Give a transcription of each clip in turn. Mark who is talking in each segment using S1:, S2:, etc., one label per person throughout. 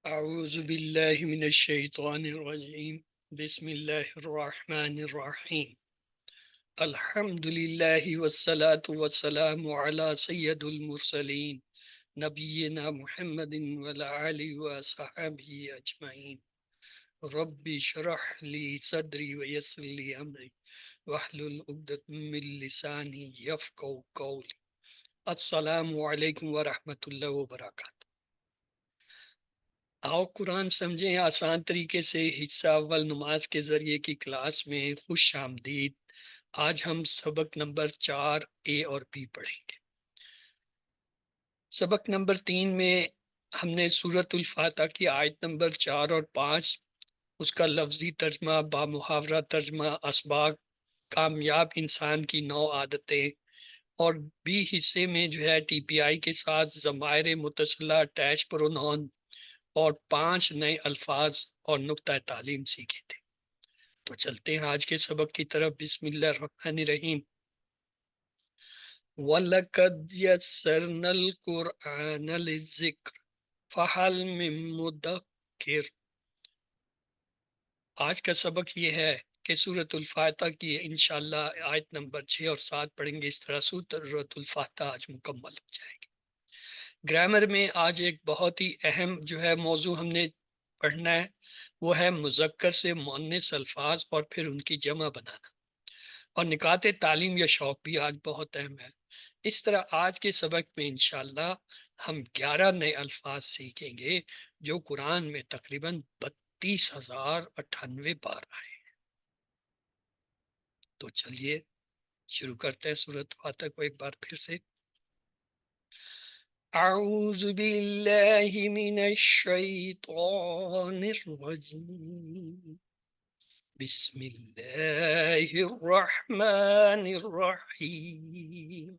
S1: اعوذ باللہ من الشیطان الرجیم بسم اللہ الرحمن الرحیم الحمد للہ والصلاة والسلام علی سید المرسلین نبینا محمد وعلی آلہ وصحبہ اجمعین رب اشرح لی صدری ویسر لی امری واحلل عقدۃ من لسانی یفقہوا قولی۔ السلام علیکم ورحمۃ اللہ وبرکاتہ۔ آؤ قرآن سمجھیں آسان طریقے سے حصہ اول نماز کے ذریعے کی کلاس میں خوش آمدید۔ آج ہم سبق نمبر 4 اور B پڑھیں گے۔ سبق نمبر 3 میں ہم نے سورۃ الفاتحہ کی آیت نمبر 4 اور 5 اس کا لفظی ترجمہ، بامحاورہ ترجمہ، اسباق، کامیاب انسان کی 9 عادتیں، اور B حصے میں جو ہے TPI کے ساتھ ضمائر متصلہ، اٹیچ پرونون اور 5 نئے الفاظ اور نقطہ تعلیم سیکھے تھے۔ تو چلتے ہیں آج کے سبق کی طرف۔ بسم اللہ الرحمن الرحیم۔ وَلَقَدْ يَسَّرْنَا الْقُرْآنَ لِلذِّكْرِ فَهَلْ مِن مُّدَّكِرٍ۔ آج کا سبق یہ ہے کہ سورۃ الفاتحہ کی انشاءاللہ آیت نمبر 6 اور 7 پڑھیں گے۔ اس طرح سورۃ الفاتحہ آج مکمل ہو جائے گی۔ گرامر میں آج ایک بہت ہی اہم جو ہے موضوع ہم نے پڑھنا ہے، وہ ہے مذکر سے مؤنث الفاظ اور پھر ان کی جمع بنانا، اور نکات تعلیم یا شوق بھی آج بہت اہم ہے۔ اس طرح آج کے سبق میں انشاءاللہ ہم 11 نئے الفاظ سیکھیں گے جو قرآن میں تقریباً 32,098 بار آئے ہیں۔ تو چلیے شروع کرتے ہیں سورۃ فاتحہ کو ایک بار پھر سے۔ اعوذ باللہ من الشیطان الرجیم بسم اللہ الرحمن الرحیم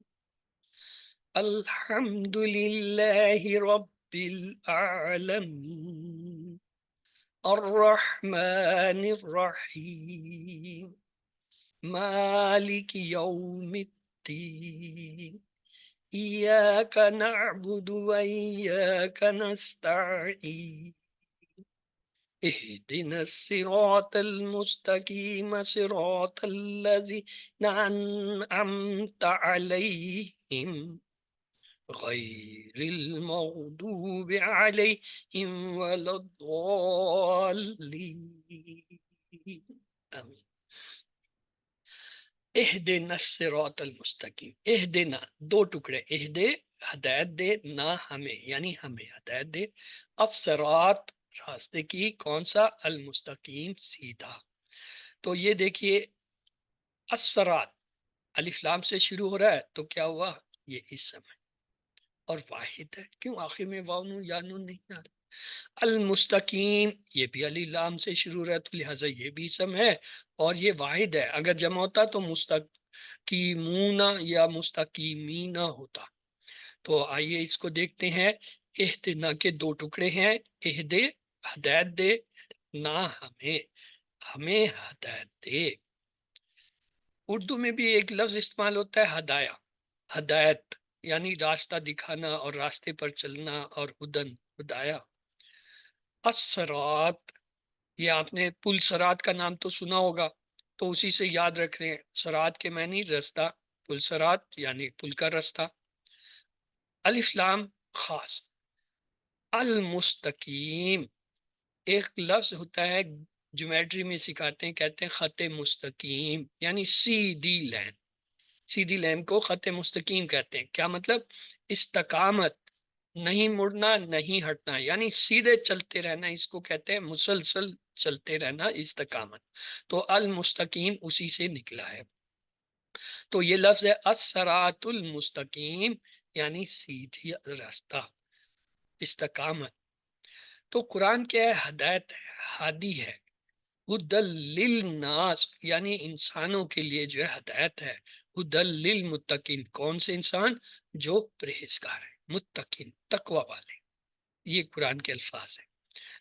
S1: الحمد للہ رب العالمین الرحمن الرحیم مالک یوم الدین إياك نعبد وإياك نستعين اهدنا الصراط المستقيم صراط الذين أنعمت عليهم غير المغضوب عليهم ولا الضالين آمين۔ اہدنا الصراط المستقیم، اہدنا دو ٹکڑے، اہدے ہدایت دے، نہ ہمیں یعنی ہمیں ہدایت دے، الصراط راستے کی، کون سا؟ المستقیم سیدھا۔ تو یہ دیکھیے الصراط الف لام سے شروع ہو رہا ہے تو کیا ہوا؟ یہ اسم ہے اور واحد ہے، کیوں آخر میں واو نون یا نون نہیں آ رہا؟ المستقیم یہ بھی علی لام سے شروع رہا تو لہٰذا یہ بھی اسم ہے اور یہ واحد ہے۔ اگر جمع ہوتا تو مستقیمون یا مستقیمینا ہوتا۔ تو آئیے اس کو دیکھتے ہیں۔ اہدنا کے دو ٹکڑے ہیں، اہدے ہدایت دے، نہ ہمیں ہمیں ہدایت دے۔ اردو میں بھی ایک لفظ استعمال ہوتا ہے ہدایہ، ہدایت یعنی راستہ دکھانا اور راستے پر چلنا، اور ہدن ہدایہ۔ الصراط یہ آپ نے پل صراط کا نام تو سنا ہوگا، تو اسی سے یاد رکھ رہے ہیں، صراط کے معنی رستہ، پل صراط یعنی پل کا رستہ۔ الف لام خاص۔ المستقیم ایک لفظ ہوتا ہے جیومیٹری میں سکھاتے ہیں، کہتے ہیں خط مستقیم یعنی سیدھی لائن، سیدھی لائن کو خط مستقیم کہتے ہیں۔ کیا مطلب؟ استقامت، نہیں مڑنا نہیں ہٹنا، یعنی سیدھے چلتے رہنا، اس کو کہتے ہیں مسلسل چلتے رہنا، استقامت۔ تو المستقیم اسی سے نکلا ہے۔ تو یہ لفظ ہے الصراط المستقیم یعنی سیدھی راستہ، استقامت۔ تو قرآن کیا ہے؟ ہدایت ہے، ہادی ہے۔ ہدی للناس یعنی انسانوں کے لیے جو ہے ہدایت ہے۔ ہدی للمتقین کون سے انسان؟ جو پرہیزگار ہیں، متقین تقوی والے، یہ قرآن کے الفاظ ہیں۔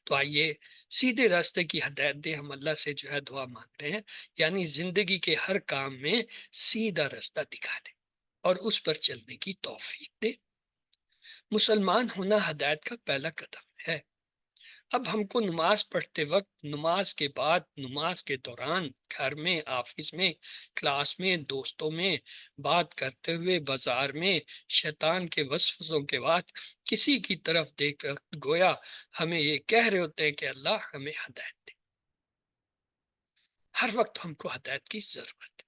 S1: تو آئیے سیدھے راستے کی ہدایت دے، ہم اللہ سے جو ہے دعا مانگتے ہیں، یعنی زندگی کے ہر کام میں سیدھا راستہ دکھا دے اور اس پر چلنے کی توفیق دے۔ مسلمان ہونا ہدایت کا پہلا قدم ہے۔ اب ہم کو نماز پڑھتے وقت، نماز کے بعد، نماز کے دوران، گھر میں، آفس میں، کلاس میں، دوستوں میں، بات کرتے ہوئے، بازار میں، شیطان کے وسوسوں کے بعد کسی کی طرف دیکھ کر گویا ہمیں یہ کہہ رہے ہوتے ہیں کہ اللہ ہمیں ہدایت دے۔ ہر وقت ہم کو ہدایت کی ضرورت ہے۔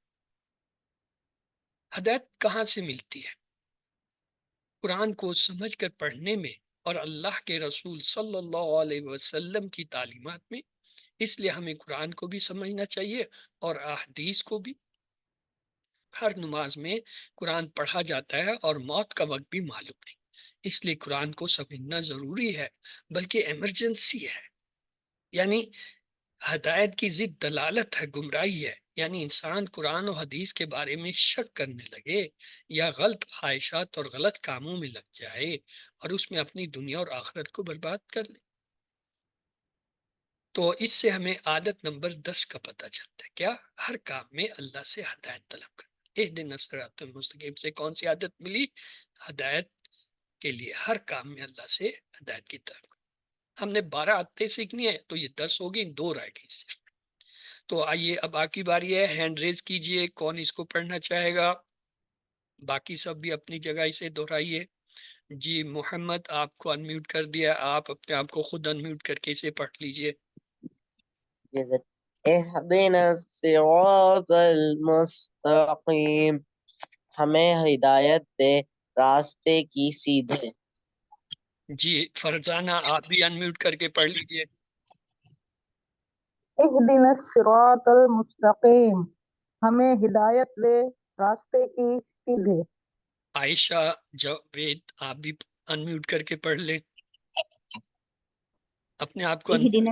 S1: ہدایت کہاں سے ملتی ہے؟ قرآن کو سمجھ کر پڑھنے میں اور اللہ کے رسول صلی اللہ علیہ وسلم کی تعلیمات میں۔ اس لیے ہمیں قرآن کو بھی سمجھنا چاہیے اور احادیث کو بھی۔ ہر نماز میں قرآن پڑھا جاتا ہے اور موت کا وقت بھی معلوم نہیں، اس لیے قرآن کو سمجھنا ضروری ہے، بلکہ ایمرجنسی ہے۔ یعنی ہدایت کی ضد دلالت ہے، گمراہی ہے۔ یعنی انسان قرآن و حدیث کے بارے میں شک کرنے لگے یا غلط خواہشات اور غلط کاموں میں لگ جائے اور اس میں اپنی دنیا اور آخرت کو برباد کر لے۔ تو اس سے ہمیں عادت نمبر 10 کا پتہ چلتا ہے، کیا؟ ہر کام میں اللہ سے ہدایت طلب کرنا۔ اہدنا الصراط المستقیم سے کون سی عادت ملی؟ ہدایت کے لیے ہر کام میں اللہ سے ہدایت کی طرف۔ ہم نے 12 عادتیں سیکھنی ہے تو یہ 10 ہوگی، 2 رہ گئی صرف۔ تو آئیے اب باقی باری ہے، ہینڈ ریز کیجئے، کون اس کو پڑھنا چاہے گا؟ باقی سب بھی اپنی جگہ اسے دہرائیے۔ جی محمد، آپ کو انمیوٹ کر دیا، آپ اپنے آپ کو خود انمیوٹ کر کے اسے پڑھ لیجئے۔
S2: اہدنا الصراط المستقیم، ہمیں ہدایت دے راستے کی سیدھے۔
S1: جی فرزانہ، آپ بھی انمیوٹ کر کے پڑھ لیجئے۔
S3: اہدنا الصراط المستقیم، ہمیں ہدایت دے راستے کی سیدھے۔
S1: عائشہ جاوید، آپ بھی انمیوٹ کر کے پڑھ لیں، اپنے آپ کو
S4: اہدنا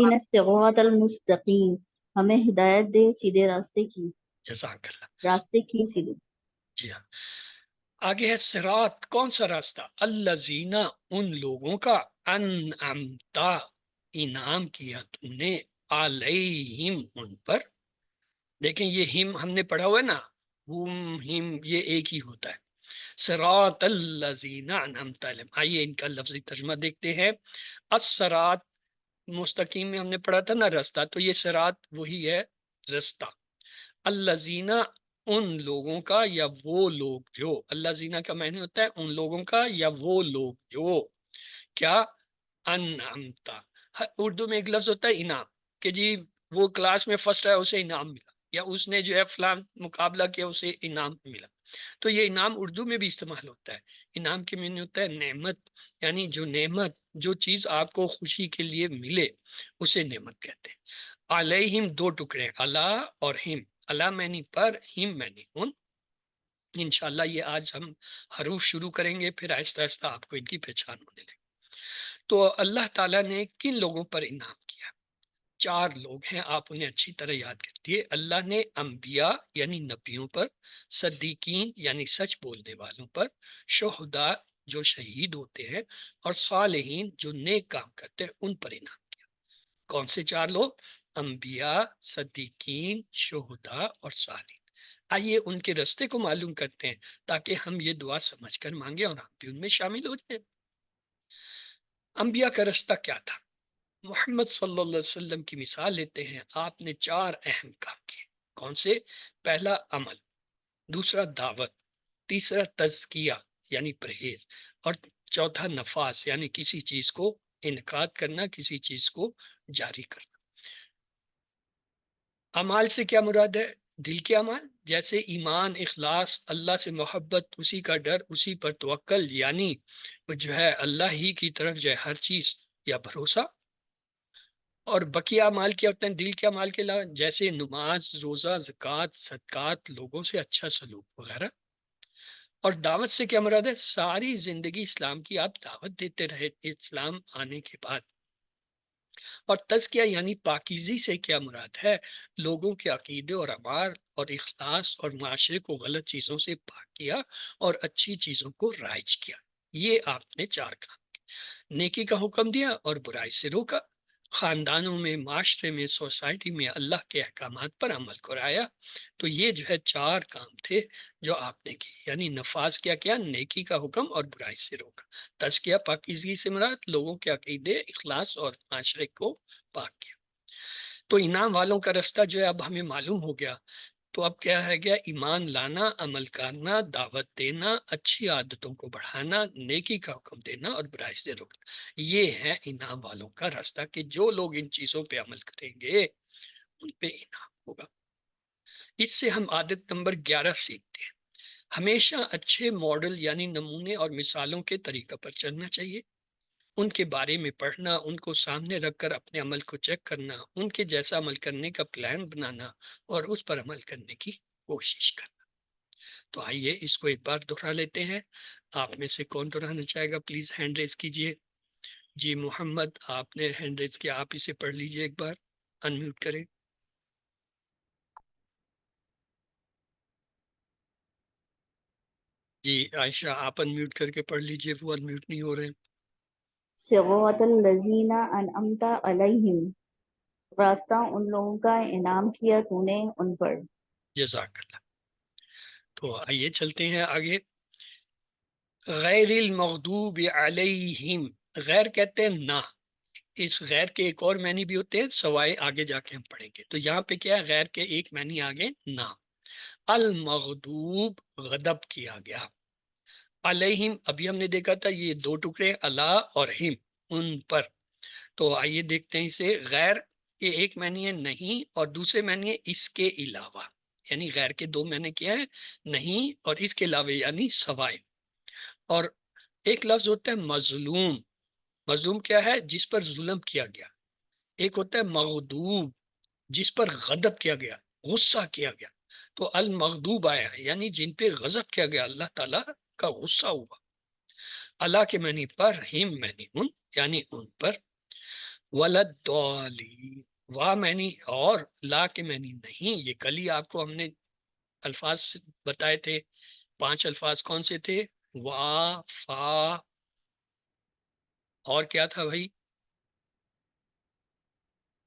S4: الصراط المستقیم، ہمیں ہدایت دے سیدھے راستے کی،
S1: جزاک اللہ۔
S4: راستے کی سیدھے۔
S1: جی ہاں، آگے ہے صراط، کون سا راستہ؟ الذین، ان لوگوں کا، انعمتا، انعام کیا تم نے، علیہم، ان پر۔ دیکھیں یہ ہم نے پڑھا ہوا ہے نا، ہم یہ ایک ہی ہوتا ہے۔ صراط الذین انعمت علیہم، آئیے ان کا لفظی ترجمہ دیکھتے ہیں۔ الصراط، مستقیم میں ہم نے پڑھا تھا نا راستہ، تو یہ صراط وہی ہے راستہ۔ الذین، ان لوگوں کا یا وہ لوگ جو، الذین کا معنی ہوتا ہے ان لوگوں کا یا وہ لوگ جو، کیا؟ انعمتا، اردو میں ایک لفظ ہوتا ہے انعام، کہ جی وہ کلاس میں فرسٹ ہے اسے انعام ملا، یا اس نے جو ہے فلان مقابلہ کیا اسے انعام ملا۔ تو یہ انعام اردو میں بھی استعمال ہوتا ہے۔ انعام کے معنی ہوتا ہے نعمت، یعنی جو نعمت، جو چیز آپ کو خوشی کے لیے ملے اسے نعمت کہتے ہیں۔ علیہم، 2 ٹکڑے، اللہ اور ہم، اللہ معنی پر، ہم معنی ان۔ انشاءاللہ یہ آج ہم حروف شروع کریں گے، پھر آہستہ آہستہ آپ کو ان کی پہچان ہونے لگے۔ تو اللہ تعالیٰ نے کن لوگوں پر انعام کیا؟ 4 لوگ ہیں، آپ انہیں اچھی طرح یاد کرتے۔ اللہ نے انبیاء یعنی نبیوں پر، صدیقین یعنی سچ بولنے والوں پر، شہداء جو شہید ہوتے ہیں، اور صالحین جو نیک کام کرتے ہیں ان پر انعام کیا۔ کون سے 4 لوگ؟ انبیاء، صدیقین، شہداء اور صالحین۔ آئیے ان کے رستے کو معلوم کرتے ہیں تاکہ ہم یہ دعا سمجھ کر مانگیں اور ہم بھی ان میں شامل ہو جائیں۔ انبیاء کا رستہ کیا تھا؟ محمد صلی اللہ علیہ وسلم کی مثال لیتے ہیں، آپ نے 4 اہم کام کیے۔ کون سے؟ پہلا عمل، دوسرا دعوت، تیسرا تزکیہ یعنی پرہیز، اور چوتھا نفاذ یعنی کسی چیز کو انعقاد کرنا، کسی چیز کو جاری کرنا۔ اعمال سے کیا مراد ہے؟ دل کے اعمال، جیسے ایمان، اخلاص، اللہ سے محبت، اسی کا ڈر، اسی پر توکل، یعنی جو ہے اللہ ہی کی طرف جو ہے ہر چیز یا بھروسہ۔ اور بقیہ اعمال کیا ہوتے ہیں دل کے اعمال کے علاوہ؟ جیسے نماز، روزہ، زکوٰۃ، صدقات، لوگوں سے اچھا سلوک وغیرہ۔ اور دعوت سے کیا مراد ہے؟ ساری زندگی اسلام کی آپ دعوت دیتے رہے اسلام آنے کے بعد۔ اور تزکیہ یعنی پاکیزی سے کیا مراد ہے؟ لوگوں کے عقیدے اور اعمال اور اخلاص اور معاشرے کو غلط چیزوں سے پاک کیا اور اچھی چیزوں کو رائج کیا۔ یہ آپ نے 4 کام کیے، نیکی کا حکم دیا اور برائی سے روکا، خاندانوں میں، معاشرے میں، سوسائٹی میں اللہ کے احکامات پر عمل کرایا۔ تو یہ جو ہے 4 کام تھے جو آپ نے کی، یعنی نفاذ کیا کیا، نیکی کا حکم اور برائی سے روکا۔ تزکیہ پاکیزگی سے مراد لوگوں کے عقیدے، اخلاص اور معاشرے کو پاک کیا۔ تو انعام والوں کا رستہ جو ہے اب ہمیں معلوم ہو گیا۔ تو اب کیا ہے گیا، ایمان لانا، عمل کرنا، دعوت دینا، اچھی عادتوں کو بڑھانا، نیکی کا حکم دینا اور برائی سے روکنا۔ یہ ہے انعام والوں کا راستہ کہ جو لوگ ان چیزوں پہ عمل کریں گے ان پہ انعام ہوگا۔ اس سے ہم عادت نمبر 11 سیکھتے ہیں، ہمیشہ اچھے ماڈل یعنی نمونے اور مثالوں کے طریقہ پر چلنا چاہیے۔ ان کے بارے میں پڑھنا، ان کو سامنے رکھ کر اپنے عمل کو چیک کرنا، ان کے جیسا عمل کرنے کا پلان بنانا اور اس پر عمل کرنے کی کوشش کرنا۔ تو آئیے اس کو ایک بار دہرا لیتے ہیں۔ آپ میں سے کون دہرانا چاہے گا؟ پلیز ہینڈ ریز کیجئے۔ جی محمد، آپ نے ہینڈ ریز کیا، آپ اسے پڑھ لیجئے ایک بار، انمیوٹ کریں۔ جی عائشہ، آپ انمیوٹ کر کے پڑھ لیجئے، وہ انمیوٹ نہیں ہو رہے۔
S4: صراط الذین انعمت علیہم، راستہ ان لوگوں کا انعام کیا تو نے ان پر۔
S1: جزاک اللہ۔ تو آئیے چلتے ہیں آگے۔ غیر المغضوب علیہم، غیر کہتے ہیں نہ، اس غیر کے ایک اور معنی بھی ہوتے ہیں سوائے، آگے جا کے ہم پڑھیں گے۔ تو یہاں پہ کیا ہے، غیر کے ایک معنی آگے نہ۔ المغضوب غضب کیا گیا، علیہم ابھی ہم نے دیکھا تھا یہ 2 ٹکڑے، اللہ اور ہم، ان پر۔ تو آئیے دیکھتے ہیں اسے۔ غیر کے ایک معنی ہے نہیں اور دوسرے معنی ہے اس کے علاوہ، یعنی غیر کے 2 معنی کیا ہے، نہیں اور اس کے علاوہ یعنی سوائے۔ اور ایک لفظ ہوتا ہے مظلوم، مظلوم کیا ہے، جس پر ظلم کیا گیا۔ ایک ہوتا ہے مغضوب، جس پر غضب کیا گیا، غصہ کیا گیا۔ تو المغضوب آیا ہے یعنی جن پہ غضب کیا گیا، اللہ تعالیٰ کا غصہ ہوا۔ اللہ کے معنی پر، ہم معنی ان، یعنی ان پر۔ ولدالین، وا معنی اور، لا کے معنی نہیں۔ یہ کل ہی آپ کو ہم نے الفاظ بتائے تھے، 5 الفاظ کون سے تھے، وا، فا اور کیا تھا بھائی؟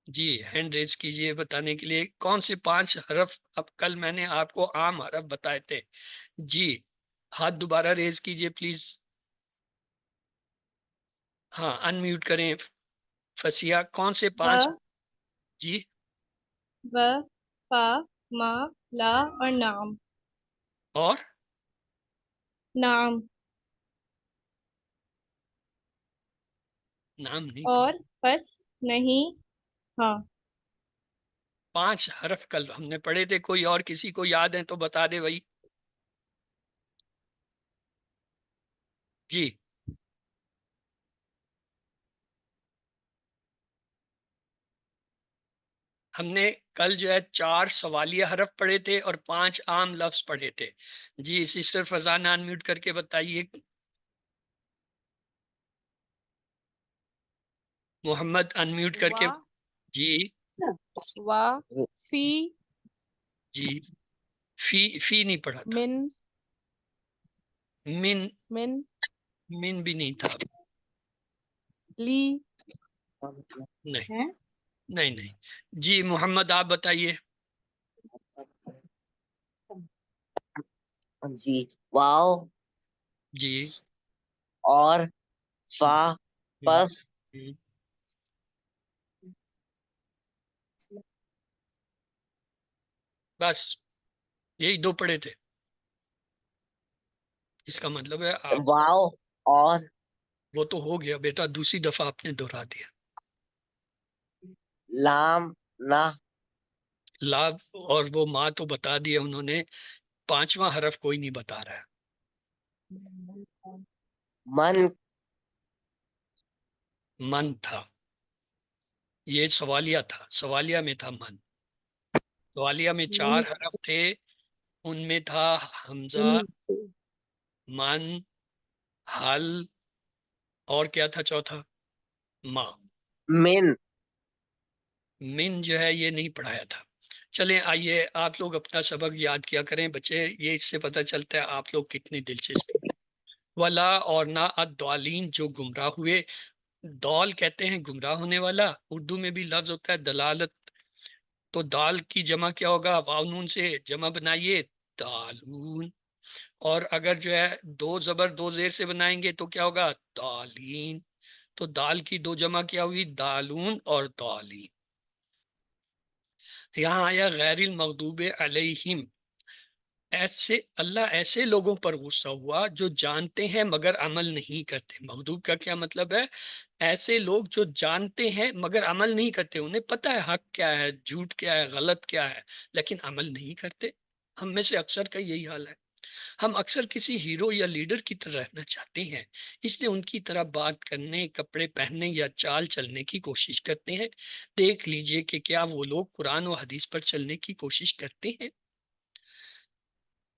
S1: جی ہینڈ ریز کیجئے بتانے کے لیے کون سے 5 حرف اب کل میں نے آپ کو عام حرف بتائے تھے۔ جی ہاتھ دوبارہ ریز کیجئے پلیز۔ ہاں انمیوٹ کریں فسیہ، کون سے 5؟ جی
S5: و، فا، ما، لا اور نام۔
S1: اور
S5: نام
S1: نام نہیں،
S5: اور بس نہیں، ہاں۔
S1: 5 حرف کل ہم نے پڑھے تھے، کوئی اور کسی کو یاد ہے تو بتا دے بھائی۔ جی ہم نے کل جو ہے 4 سوالیہ حرف پڑھے تھے اور 5 عام لفظ پڑھے تھے۔ جی سسٹر فضانہ انمیوٹ کر کے بتائیے۔ محمد انمیوٹ کر کے، جی
S6: وا، فی،
S1: جی فی نہیں پڑھا تھا،
S6: من،
S1: من،
S6: من،
S1: من بھی نہیں تھا،
S6: لی،
S1: نہیں
S4: ہیں؟
S1: نہیں نہیں۔ جی محمد آپ بتائیے۔
S2: جی واو
S1: جی
S2: اور فا پس
S1: ہم، بس یہی 2 پڑھے تھے۔ اس کا مطلب ہے آپ،
S2: واو اور
S1: وہ تو ہو گیا بیٹا، دوسری دفعہ آپ نے دہرا دیا۔
S2: لام نہ
S1: لاب اور وہ ماں تو بتا دیا انہوں نے، 5واں حرف کوئی نہیں بتا رہا ہے۔
S2: من
S1: من تھا، یہ سوالیہ تھا، سوالیہ میں تھا من۔ سوالیہ میں 4 حرف تھے، ان میں تھا حمزہ، من، حل اور کیا تھا چوتھا؟ ماں۔
S2: من
S1: من جو ہے یہ نہیں پڑھایا تھا۔ چلیں آئیے آپ لوگ اپنا سبق یاد کیا کریں بچے، یہ اس سے پتہ چلتا ہے آپ لوگ کتنے دلچسپ ہیں۔ ولا اور نہ الضالین جو گمراہ ہوئے، دال کہتے ہیں گمراہ ہونے والا، اردو میں بھی لفظ ہوتا ہے دلالت، تو دال کی جمع کیا ہوگا؟ واو نون سے جمع بنائیے دالون، اور اگر جو ہے دو زبر دو زیر سے بنائیں گے تو کیا ہوگا؟ دالین، تو دال کی دو جمع کیا ہوئی؟ دالون اور دالین۔ یہاں آیا غیر المغضوب علیہم، ایسے اللہ ایسے لوگوں پر غصہ ہوا جو جانتے ہیں مگر عمل نہیں کرتے۔ مغضوب کا کیا مطلب ہے؟ ایسے لوگ جو جانتے ہیں مگر عمل نہیں کرتے، انہیں پتہ ہے حق کیا ہے، جھوٹ کیا ہے، غلط کیا ہے، لیکن عمل نہیں کرتے۔ ہم میں سے اکثر کا یہی حال ہے۔ ہم اکثر کسی ہیرو یا لیڈر کی طرح رہنا چاہتے ہیں، اس لیے ان کی طرح بات کرنے، کپڑے پہننے یا چال چلنے کی کوشش کرتے ہیں۔ دیکھ لیجئے کہ کیا وہ لوگ قرآن و حدیث پر چلنے کی کوشش کرتے ہیں؟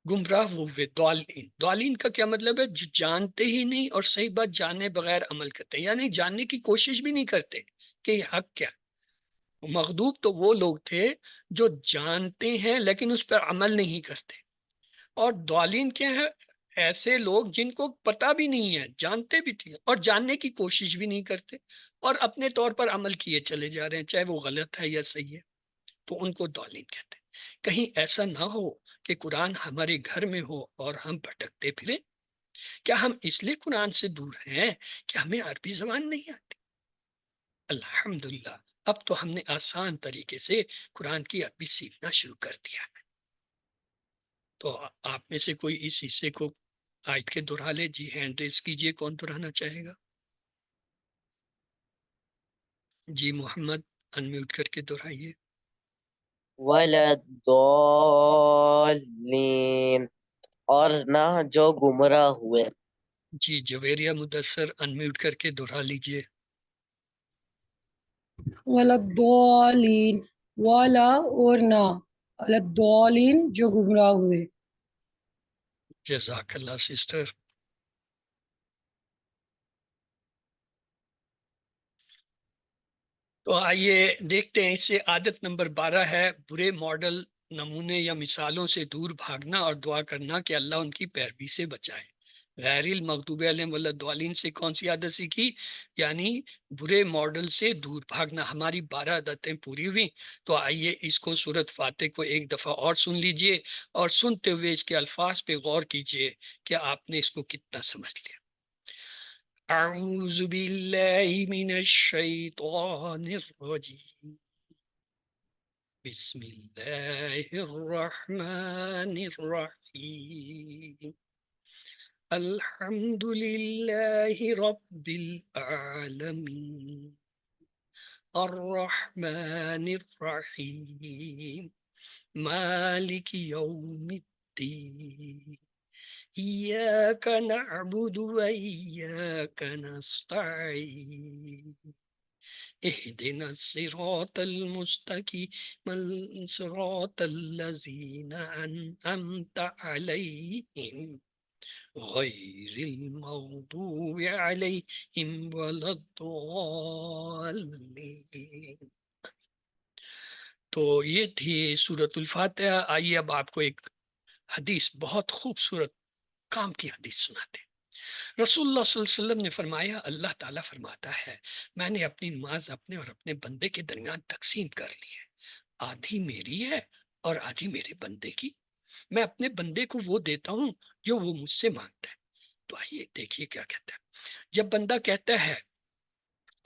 S1: گمراہ ہوئے، ضالین۔ ضالین کا کیا مطلب ہے؟ جو جانتے ہی نہیں اور صحیح بات جانے بغیر عمل کرتے ہیں، یعنی جاننے کی کوشش بھی نہیں کرتے کہ یہ حق کیا۔ مغضوب تو وہ لوگ تھے جو جانتے ہیں لیکن اس پر عمل نہیں کرتے، اور ضالین کیا ہے؟ ایسے لوگ جن کو پتہ بھی نہیں ہے، جانتے بھی تھے اور جاننے کی کوشش بھی نہیں کرتے، اور اپنے طور پر عمل کیے چلے جا رہے ہیں، چاہے وہ غلط ہے یا صحیح ہے، تو ان کو ضالین کہتے ہیں۔ کہیں ایسا نہ ہو کہ قرآن ہمارے گھر میں ہو اور ہم بھٹکتے پھریں؟ کیا ہم اس لیے قرآن سے دور ہیں کہ ہمیں عربی زبان نہیں آتی؟ الحمدللہ، اب تو ہم نے آسان طریقے سے قرآن کی عربی سیکھنا شروع کر دیا ہے۔ تو آپ میں سے کوئی اس حصے کو آیت کے دہرا لے جی، ہینڈ ریز کیجئے، کون دہرانا چاہے گا؟ جی محمد، انمیوٹ کر کے دہرائیے۔
S2: ولا الضالین، اور نہ جو گمراہ ہوئے۔
S1: جی جویریہ مدثر، انمیوٹ کر کے دہرا لیجئے۔
S7: ولدالین، والا اور نہ، الدالین جو گمراہ ہوئے۔
S1: جزاک اللہ سسٹر۔ تو آئیے دیکھتے ہیں، اس سے عادت نمبر 12 ہے برے ماڈل، نمونے یا مثالوں سے دور بھاگنا اور دعا کرنا کہ اللہ ان کی پیروی سے بچائے۔ غیر المغضوب علیہم ولا الضالین سے کون سی عادت سیکھی؟ یعنی برے ماڈل سے دور بھاگنا۔ ہماری 12 عادتیں پوری ہوئی، تو آئیے اس کو سورۃ فاتح کو ایک دفعہ اور سن لیجئے، اور سنتے ہوئے اس کے الفاظ پہ غور کیجئے کہ آپ نے اس کو کتنا سمجھ لیا۔ اعوذ باللہ من الشیطان الرجیم، بسم اللہ الرحمن الرحیم، الحمد للہ رب العالمین، الرحمن الرحیم، مالک یوم الدین، إياك نعبد وإياك نستعين، اهدنا الصراط المستقيم، صراط الذين أنعمت عليهم غير المغضوب عليهم ولا الضالين۔ تو یہ تھی سورۃ الفاتحہ۔ آئیے اب آپ کو ایک حدیث، بہت خوبصورت کام کی حدیث سناتے ہیں۔ رسول اللہ صلی اللہ علیہ وسلم نے فرمایا، اللہ تعالیٰ فرماتا ہے، میں نے اپنی نماز اپنے اور اپنے بندے کے درمیان تقسیم کر لی ہے، آدھی میری ہے اور آدھی میرے بندے کی۔ میں اپنے بندے کو وہ دیتا ہوں جو وہ مجھ سے مانگتا ہے۔ تو آئیے دیکھیے کیا کہتا ہے۔ جب بندہ کہتا ہے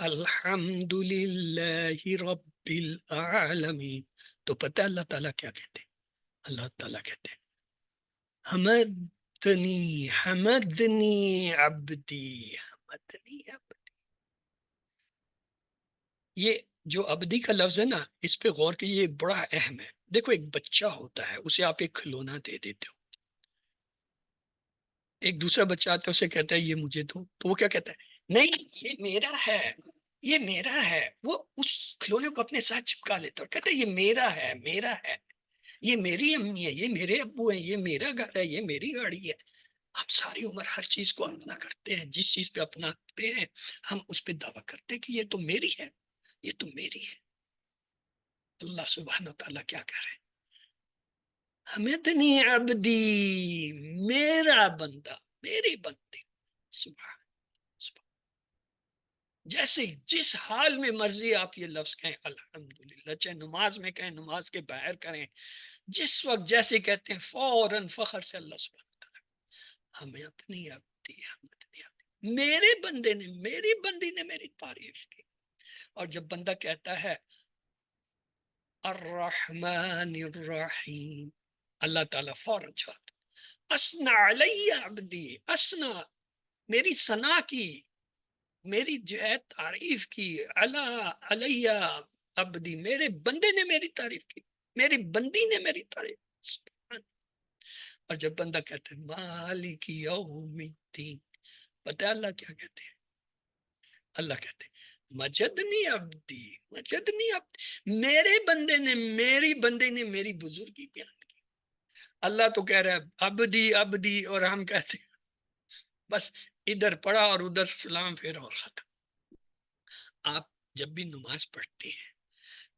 S1: الحمدللہ رب العالمین، تو پتہ اللہ تعالیٰ کیا کہتے ہیں؟ اللہ تعالیٰ کہتے ہیں حمدنی حمدنی عبدی، حمدنی عبدی۔ یہ جو عبدی کا لفظ ہے نا، اس پہ غور کیجیے، یہ بڑا اہم ہے۔ دیکھو ایک بچہ ہوتا ہے، اسے آپ ایک کھلونا دے دیتے ہو، ایک دوسرا بچہ آتا ہے، اسے کہتا ہے یہ مجھے دو، تو وہ کیا کہتا ہے؟ نہیں یہ میرا ہے، یہ میرا ہے۔ وہ اس کھلونے کو اپنے ساتھ چپکا لیتا ہے اور کہتا ہے یہ میرا ہے، میرا ہے، یہ میری امی ہے، یہ میرے ابو ہیں، یہ میرا گھر ہے، یہ میری گاڑی ہے۔ ہم ساری عمر ہر چیز کو اپنا کرتے ہیں، جس چیز پہ اپناتے ہیں ہم اس پہ دعویٰ کرتے ہیں کہ یہ تو میری ہے، یہ تو میری ہے۔ اللہ سبحانہ وتعالیٰ کیا کہہ رہے ہیں؟ حمدنی عبدی، میرا بندہ، میری بندی، سبحان سبحان۔ جیسے جس حال میں مرضی آپ یہ لفظ کہیں الحمدللہ، چاہے نماز میں کہیں، نماز کے باہر کریں، جس وقت جیسے کہتے ہیں فوراً فخر سے اللہ سبحانہ وتعالی ہمیں اپنی عبدی میرے بندے نے، میری بندی نے میری تعریف کی. اور جب بندہ کہتا ہے الرحمن الرحیم، اللہ تعالیٰ فوراً چاہتا اسنا علی عبدی، اسنا میری ثنا کی، میری جو ہے تعریف کی، علیہ عبدی میرے بندے نے میری تعریف کی، میری بندی نے میری تعریف کی. اور جب بندہ کہتے ہیں مالک یوم الدین، پتہ ہے اللہ کیا کہتے ہیں؟ اللہ کہتے ہیں مجدنی عبدی، مجدنی عبدی، میرے بندے نے، میری بندے نے میری بزرگی بیان کی. اللہ تو کہہ رہا ہے عبدی عبدی، اور ہم کہتے ہیں بس ادھر پڑھا اور ادھر سلام پھر اور ختم. آپ جب بھی نماز پڑھتے ہیں،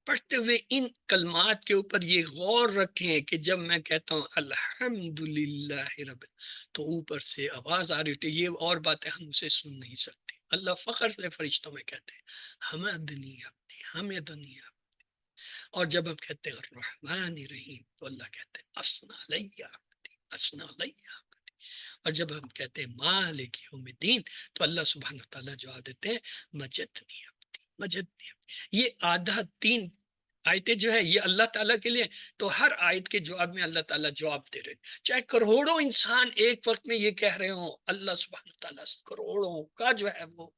S1: پڑھتے ہوئے ان کلمات کے اوپر یہ غور رکھیں کہ جب میں کہتا ہوں الحمدللہ رب، تو اوپر سے آواز آ رہی ہوتی ہے، یہ اور باتیں ہم اسے سن نہیں سکتے. اللہ فخر سے فرشتوں میں کہتے ہیں حمدنی عبدی، حمدنی عبدی. اور جب ہم کہتے ہیں الرحمن الرحیم، تو اللہ کہتے ہیں اسنا علی عبدی، اسنا علی عبدی. اور جب ہم کہتے ہیں مالک یوم الدین، تو اللہ سبحانہ وتعالیٰ جواب دیتے ہیں مجدنی عبدی، مجدنی عبدی. یہ آدھا 3 آیتیں جو ہے یہ اللہ تعالیٰ کے لیے، تو ہر آیت کے جواب میں اللہ تعالیٰ جواب دے رہے ہیں. چاہے کروڑوں انسان ایک وقت میں یہ کہہ رہے ہوں، اللہ سبحانہ تعالیٰ کروڑوں کا جو ہے وہ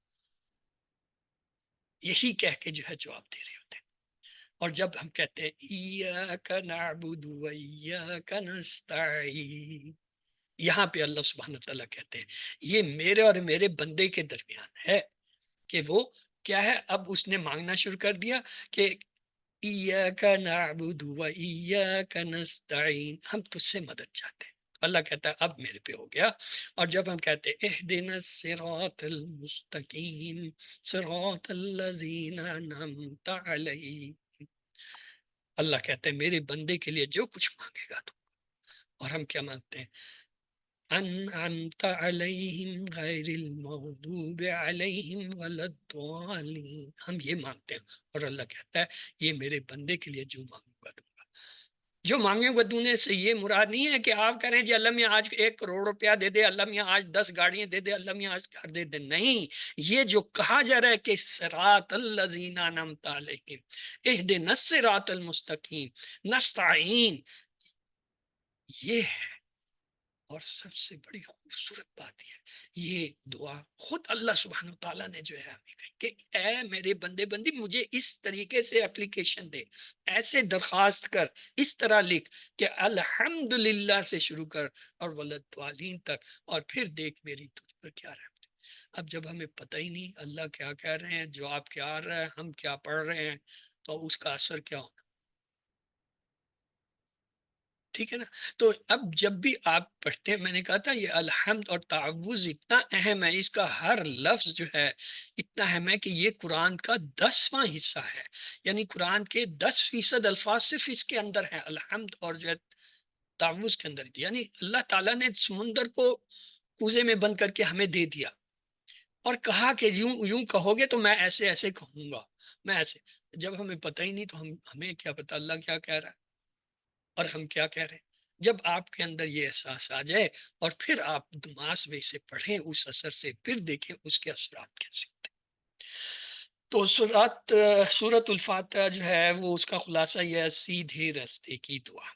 S1: یہی کہہ کے جو ہے جواب دے رہے ہوتے ہیں. اور جب ہم کہتے ہیں ایاک نعبد و ایاک نستعین، یہاں پہ اللہ سبحانہ تعالیٰ کہتے ہیں یہ میرے اور میرے بندے کے درمیان ہے کہ وہ کیا ہے. اب اس نے مانگنا شروع کر دیا کہ ایاک نعبد و ایاک نستعین، ہم تجھ سے مدد چاہتے ہیں. اللہ کہتا ہے اب میرے پہ ہو گیا. اور جب ہم کہتے ہیں اہدنا الصراط المستقیم صراط الذین انعمت علیہم، اللہ کہتے ہیں میرے بندے کے لیے جو کچھ مانگے گا تو. اور ہم کیا مانگتے ہیں؟ انعمت علیہم غیر المغضوب علیہم ولا الضالین، ہم یہ مانگتے ہیں. اور اللہ کہتا ہے یہ میرے بندے کے لیے جو مانگوں گا دوں گا. جو مانگے گا دونے سے یہ مراد نہیں ہے کہ آپ کریں جی اللہ میاں آج 1 کروڑ روپیہ دے دے، اللہ میاں آج 10 گاڑیاں دے دے، اللہ میاں آج گھر دے دے. نہیں، یہ جو کہا جا رہا ہے کہ صراط الذین انعمت علیہم اہدنا الصراط المستقیم نستعین، یہ ہے. اور سب سے بڑی خوبصورت بات یہ دعا خود اللہ سبحانہ تعالیٰ نے جو ہے ہمیں کہی کہ اے میرے بندے بندی مجھے اس طریقے سے اپلیکیشن دے، ایسے درخواست کر، اس طرح لکھ کہ الحمدللہ سے شروع کر اور ولدوالین تک، اور پھر دیکھ میری تجھ پر کیا رحمت. اب جب ہمیں پتہ ہی نہیں اللہ کیا کہہ رہے ہیں، جواب کیا آ رہا ہے، ہم کیا پڑھ رہے ہیں، تو اس کا اثر کیا ہونا. ٹھیک ہے نا. تو اب جب بھی آپ پڑھتے ہیں، میں نے کہا تھا یہ الحمد اور تعوذ اتنا اہم ہے، اس کا ہر لفظ جو ہے اتنا اہم ہے کہ یہ قرآن کا 10واں حصہ ہے. یعنی قرآن کے 10% الفاظ صرف اس کے اندر ہیں، الحمد اور جو ہے تعوذ کے اندر. یعنی اللہ تعالیٰ نے سمندر کو کوزے میں بند کر کے ہمیں دے دیا اور کہا کہ یوں یوں کہو گے تو میں ایسے ایسے کہوں گا، میں ایسے. جب ہمیں پتہ ہی نہیں تو ہمیں کیا پتہ اللہ کیا کہہ رہا ہے اور ہم کیا کہہ رہے ہیں. جب آپ کے اندر یہ احساس آ جائے اور پھر آپ نماز میں اسے پڑھیں اس اثر سے، پھر دیکھیں اس کے اثرات کیسے ہوتے ہیں. تو سورۃ الفاتحہ جو ہے وہ اس کا خلاصہ یہ ہے سیدھے راستے کی دعا.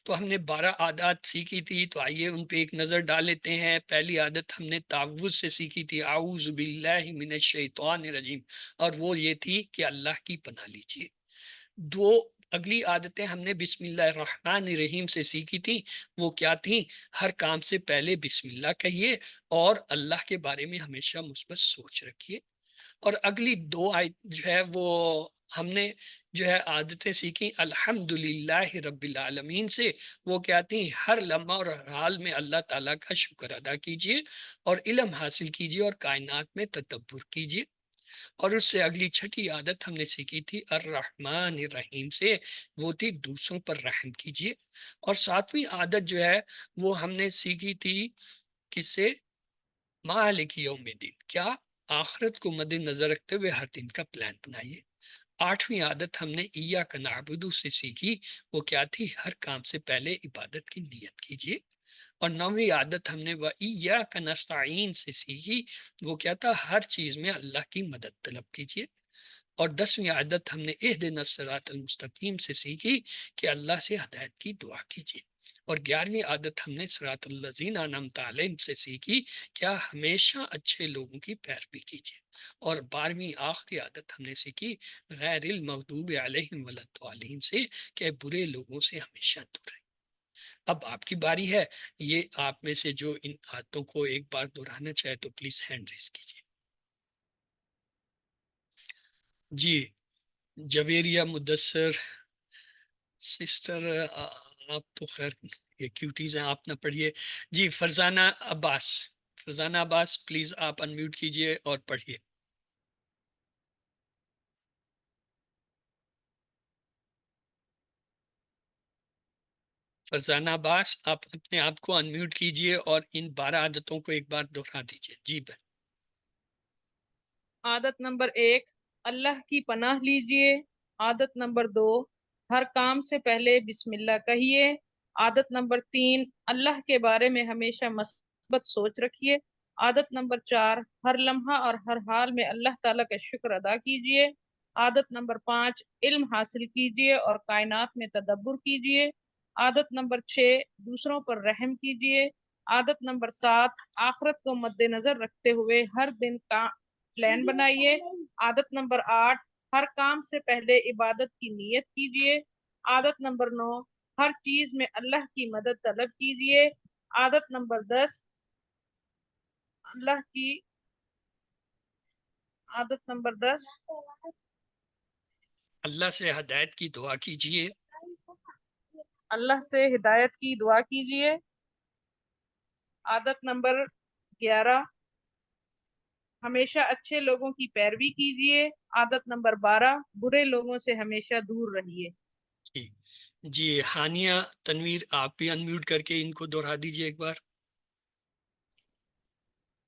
S1: تو ہم نے 12 عادات سیکھی تھی، تو آئیے ان پہ ایک نظر ڈال لیتے ہیں. پہلی عادت ہم نے تعوذ سے سیکھی تھی، اعوذ باللہ من الشیطان الرجیم، اور وہ یہ تھی کہ اللہ کی پناہ لیجیے. اگلی عادتیں ہم نے بسم اللہ الرحمن الرحیم سے سیکھی تھی. وہ کیا تھی؟ ہر کام سے پہلے بسم اللہ کہیے اور اللہ کے بارے میں ہمیشہ مثبت سوچ رکھیے. اور اگلی 2 آیت جو ہے وہ ہم نے جو ہے عادتیں سیکھی الحمدللہ رب العالمین سے. وہ کیا تھی؟ ہر لمحہ اور ہر حال میں اللہ تعالیٰ کا شکر ادا کیجیے اور علم حاصل کیجیے اور کائنات میں تدبر کیجیے. اور اس سے اگلی 6ٹھی عادت ہم نے سیکھی تھی الرحمن الرحیم سے، وہ تھی دوسروں پر رحم کیجیے. اور 7ویں عادت جو ہے وہ ہم نے سیکھی تھی کس سے؟ مالک یوم الدین. کیا؟ آخرت کو مد نظر رکھتے ہوئے ہر دن کا پلان بنائیے۔ 8ویں عادت ہم نے ایاک نعبدو سے سیکھی، وہ کیا تھی؟ ہر کام سے پہلے عبادت کی نیت کیجیے۔ اور 9ویں عادت ہم نے وَإِيَّاكَ نَسْتَعِينُ سے سیکھی، وہ کیا تھا؟ ہر چیز میں اللہ کی مدد طلب کیجیے۔ اور 10ویں عادت ہم نے اهدنا الصراط المستقیم سے سیکھی کہ اللہ سے ہدایت کی دعا کیجیے۔ اور 11ویں عادت ہم نے صراط الذین انعمت علیہم سے سیکھی، کیا؟ ہمیشہ اچھے لوگوں کی پیروی کیجیے۔ اور 12ویں آخری عادت ہم نے سیکھی غیر المغضوب علیہم ولا الضالین سے، کہ برے لوگوں سے ہمیشہ دور رہیں۔ اب آپ کی باری ہے، یہ آپ میں سے جو ان عادتوں کو ایک بار دہرانا چاہے تو پلیز ہینڈ ریز کیجیے۔ جی جویریہ مدثر سسٹر، آپ تو خیر یہ کیوٹیز ہیں، آپ نہ پڑھیے۔ جی فرزانہ عباس، فرزانہ عباس پلیز آپ انمیوٹ کیجیے اور پڑھیے۔ فرزانہ عباس آپ اپنے آپ کو انمیوٹ کیجیے اور ان 12 عادتوں کو ایک بار دہرا دیجیے۔ جی بھائی۔
S6: عادت نمبر 1، اللہ کی پناہ لیجئے۔ عادت نمبر 2، ہر کام سے پہلے بسم اللہ کہیے۔ عادت نمبر 3، اللہ کے بارے میں ہمیشہ مثبت سوچ رکھیے۔ عادت نمبر 4، ہر لمحہ اور ہر حال میں اللہ تعالیٰ کا شکر ادا کیجئے۔ عادت نمبر 5، علم حاصل کیجئے اور کائنات میں تدبر کیجئے۔ عادت نمبر 6، دوسروں پر رحم کیجئے۔ عادت نمبر 7، آخرت کو مد نظر رکھتے ہوئے ہر دن کا پلان بنائیے۔ عادت نمبر 8، ہر کام سے پہلے عبادت کی نیت کیجیے۔ عادت نمبر 9، ہر چیز میں اللہ کی مدد طلب کیجیے۔ عادت نمبر 10، اللہ کی عادت نمبر 10،
S1: اللہ سے ہدایت کی دعا کیجیے۔
S6: اللہ سے ہدایت کی دعا کیجیے۔ عادت نمبر 11، ہمیشہ اچھے لوگوں کی پیروی کیجیے۔ عادت نمبر 12، برے لوگوں سے ہمیشہ دور رہیے۔
S1: جی جی ہانیہ تنویر آپ بھی انمیوٹ کر کے ان کو دہرا دیجیے ایک بار۔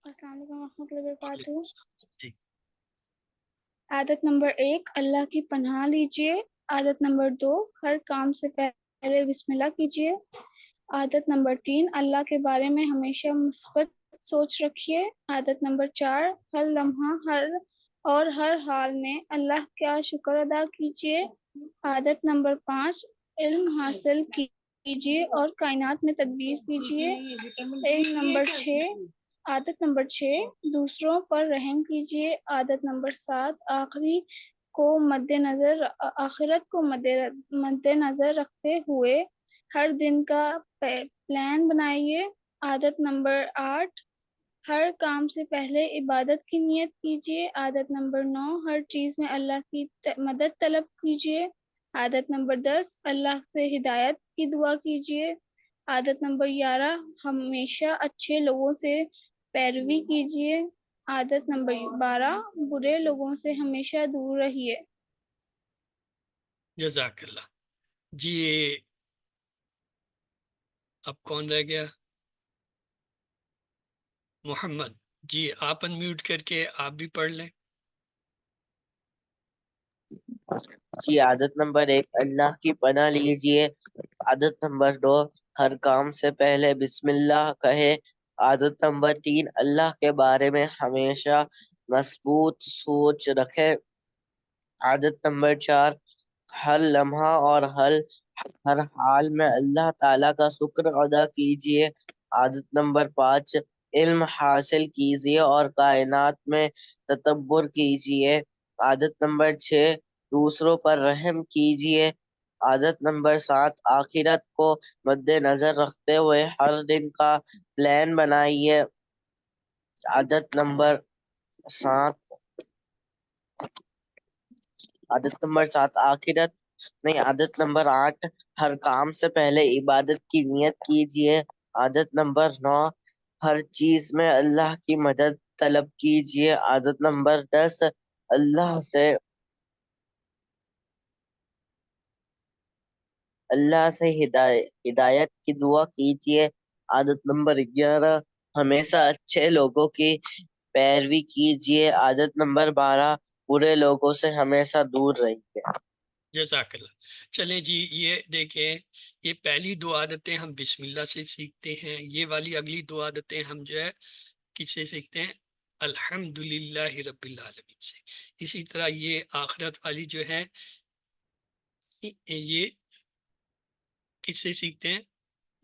S8: السلام علیکم ورحمۃ اللہ وبرکاتہ۔
S1: جی
S8: عادت نمبر 1، اللہ کی پناہ لیجئے۔ عادت نمبر 2، ہر کام سے پہلے بسم اللہ کیجئے۔ عادت نمبر 3، اللہ کے بارے میں ہمیشہ مثبت سوچ رکھیے۔ عادت نمبر 4، ہر لمحہ ہر حال میں اللہ کا شکر ادا کیجئے۔ عادت نمبر 5، علم حاصل کیجئے اور کائنات میں تدبیر کیجئے۔ عادت نمبر 6، دوسروں پر رحم کیجئے۔ عادت نمبر 7، آخرت کو مد نظر رکھتے ہوئے ہر دن کا پلان بنائیے۔ عادت نمبر 8، ہر کام سے پہلے عبادت کی نیت کیجیے۔ عادت نمبر 9، ہر چیز میں اللہ کی مدد طلب کیجیے۔ عادت نمبر 10، اللہ سے ہدایت کی دعا کیجیے۔ عادت نمبر 11، ہمیشہ اچھے لوگوں سے پیروی کیجیے۔ عادت نمبر 12، برے لوگوں سے ہمیشہ دور رہیے۔
S1: جزاک اللہ۔ جی اب کون رہ گیا؟ محمد، جی آپ انمیوٹ کر کے آپ بھی پڑھ لیں۔
S2: جی عادت نمبر 1، اللہ کی پناہ لیجئے۔ عادت نمبر 2، ہر کام سے پہلے بسم اللہ کہے۔ عادت نمبر 3، اللہ کے بارے میں ہمیشہ مثبت سوچ رکھے۔ عادت نمبر 4، ہر لمحہ اور ہر حال میں اللہ تعالیٰ کا شکر ادا کیجئے۔ عادت نمبر 5، علم حاصل کیجئے اور کائنات میں تدبر کیجئے۔ عادت نمبر 6، دوسروں پر رحم کیجئے۔ عادت نمبر 7، آخرت کو مد نظر رکھتے ہوئے ہر دن کا پلان بنائیے۔ عادت نمبر 7 عادت نمبر 8، ہر کام سے پہلے عبادت کی نیت کیجئے۔ عادت نمبر 9، ہر چیز میں اللہ کی مدد طلب کیجئے۔ عادت نمبر 10، اللہ سے ہدایت کی دعا کیجئے۔ عادت نمبر 11، ہمیشہ اچھے لوگوں کی پیروی کیجیے. عادت نمبر 12 برے لوگوں سے ہمیشہ دور رہیے.
S1: جزاک اللہ. چلیں جی، یہ دیکھیں، یہ پہلی دو عادتیں ہم بسم اللہ سے سیکھتے ہیں. یہ والی اگلی دو عادتیں ہم جو ہے کس سے سیکھتے ہیں؟ الحمدللہ رب العالمین سے. اسی طرح یہ آخرت والی جو ہے یہ کس سے سیکھتے ہیں؟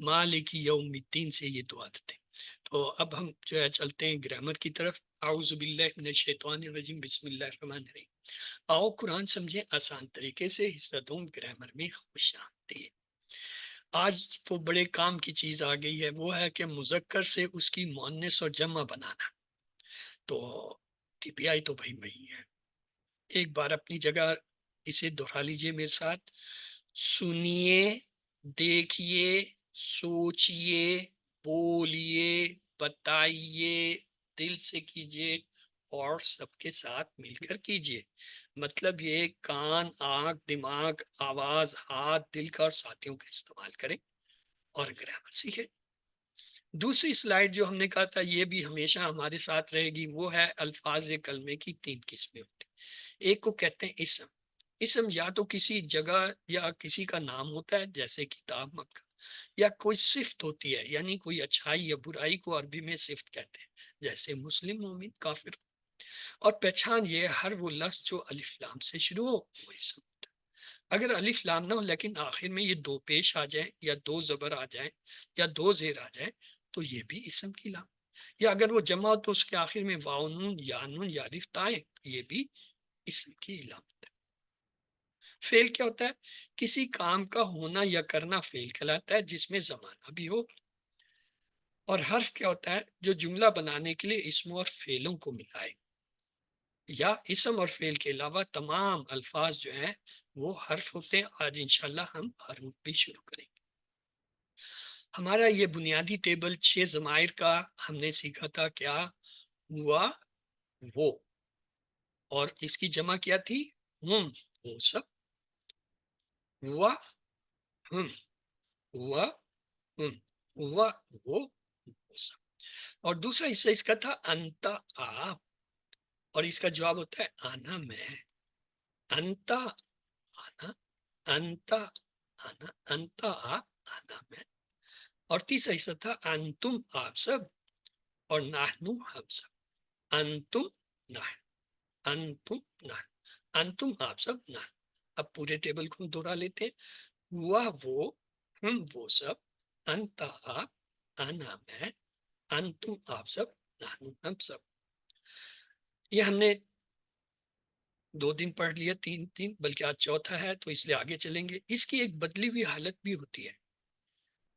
S1: مالک یوم الدین سے یہ دو عادتیں. تو اب ہم جو ہے چلتے ہیں گرامر کی طرف. اعوذ باللہ من الشیطان الرجیم، بسم اللہ الرحمن الرحیم. آؤ قرآن سمجھیں آسان طریقے سے. حصہ دوم گرامر میں خوش آمدید. آج تو بڑے کام کی چیز آ گئی ہے، وہ ہے کہ مذکر سے اس کی مؤنث اور جمع بنانا. تو ٹی پی آئی تو بھائی وہی ہے. ایک بار اپنی جگہ اسے دہرا لیجئے میرے ساتھ. سنیے، دیکھیے، سوچئے، بولیے، بتائیے، دل سے کیجئے اور سب کے ساتھ مل کر کیجئے. مطلب یہ کان، آنکھ، دماغ، آواز، ہاتھ، دل کا اور ساتھیوں کا استعمال کریں اور گرامر سیکھیں. دوسری سلائیڈ جو ہم نے کہا تھا یہ بھی ہمیشہ ہمارے ساتھ رہے گی، وہ ہے الفاظ کلمے کی 3 قسمیں ہوتی ہیں. ایک کو کہتے ہیں اسم. اسم یا تو کسی جگہ یا کسی کا نام ہوتا ہے، جیسے کتاب، مکہ، یا کوئی صفت ہوتی ہے، یعنی کوئی اچھائی یا برائی کو عربی میں صفت کہتے ہیں، جیسے مسلم، مومن، کافر. اور پہچان یہ ہر وہ لفظ جو الف لام سے شروع ہو وہ اسم ہوتا ہے. اگر الف لام نہ ہو لیکن آخر میں یہ 2 پیش آ جائیں یا 2 زبر آ جائیں یا 2 زیر آ جائیں تو یہ بھی اسم کی لام. یا اگر وہ جمع ہو تو اس کے آخر میں واو نون یا نون یا الف آئے تو یہ بھی اسم کی علامت ہے. فعل کیا ہوتا ہے؟ کسی کام کا ہونا یا کرنا فعل کہلاتا ہے، جس میں زمانہ بھی ہو. اور حرف کیا ہوتا ہے؟ جو جملہ بنانے کے لیے اسموں اور فعلوں کو ملائے. یا اسم اور فعل کے علاوہ تمام الفاظ جو ہیں وہ حرف ہوتے ہیں. آج انشاءاللہ ہم حروف بھی شروع کریں گے. ہمارا یہ بنیادی ٹیبل 6 ضمائر کا ہم نے سیکھا تھا. کیا ہوا؟ وہ. اور اس کی جمع کیا تھی؟ ہم، وہ سب. ہوا ہم، ہوا ہم، ہوا وہ سب. اور دوسرا حصہ اس کا تھا انتا، آپ. اور اس کا جواب ہوتا ہے آنا، میں. انتا، آنا. انتا، آنا. انتا، آپ. آنا، میں. اور تیسرا حصہ تھا انتم، آپ سب. اور نحنو، ہم سب. انتم، نحن. انتم، نحن. انتم، آپ سب، نحن. اب پورے ٹیبل کو دوہرا لیتے ہیں. ہوا وہ، ہم وہ سب، انتا آپ، آنا میں، انتم آپ سب، نحن ہم سب. یہ ہم نے 2 دن پڑھ لیا، 3 بلکہ آج چوتھا ہے تو اس لیے آگے چلیں گے. اس کی ایک بدلی ہوئی حالت بھی ہوتی ہے.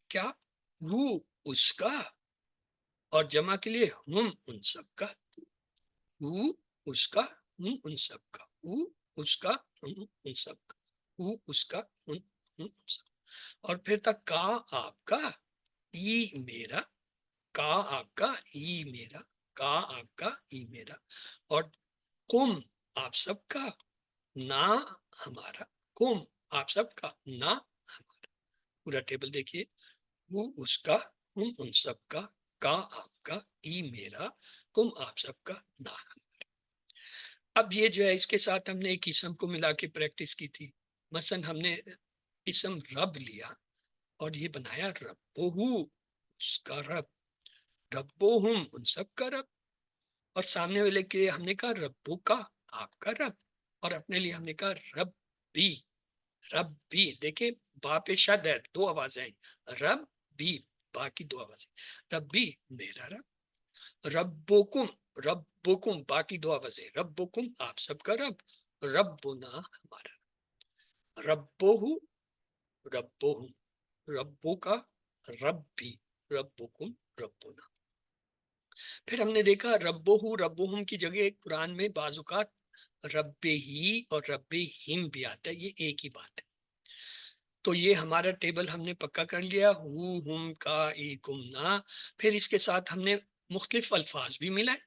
S1: کیا؟ وہ اس کا. اور جمع کے لیے ہم ان سب کا. وہ اس کا، ہم ان سب کا. وہ اس کا، ہم ان سب کا. وہ اس کا، ہم ان سب. اور پھر تک کا آپ کا، ای میرا. کا آپ کا، ای میرا. کا آپ کا، ای میرا. اور کم آپ سب کا، نہ ہمارا. کم آپ سب کا، نہ ہمارا. پورا ٹیبل دیکھیے. وہ اس کا، ہم ان سب کا، آپ کا، ای میرا، کم آپ سب کا، نہ ہمارا. اب یہ جو ہے اس کے ساتھ ہم نے ایک اسم کو ملا کے پریکٹس کی تھی. مثلا ہم نے اسم رب لیا اور یہ بنایا ربہو، اس کا رب. ربہم، ان سب کا رب. اور سامنے والے کے ہم نے کہا ربو کا، آپ کا رب. اور اپنے لیے ہم نے کہا رب بھی. رب بھی دیکھیں، با پہ شد ہے، 2 آوازیں ہیں. رب بھی، باقی 2 آوازیں. رب بھی، میرا رب. ربکم، ربکم، باقی 2 آوازیں. ربکم، آپ سب کا رب. ربنا، ہمارا. ربہو، ربہم. ربو کا، رب بھی. ربکم، ربنا. پھر ہم نے دیکھا ربہو، ربہم کی جگہ قرآن میں بعض اوقات رب ہی اور رب ہم بھی آتا ہے. یہ ایک ہی بات ہے. تو یہ ہمارا ٹیبل ہم نے پکا کر لیا. ہو، ہم، کا، ای، کم، نا. پھر اس کے ساتھ ہم نے مختلف الفاظ بھی ملائے.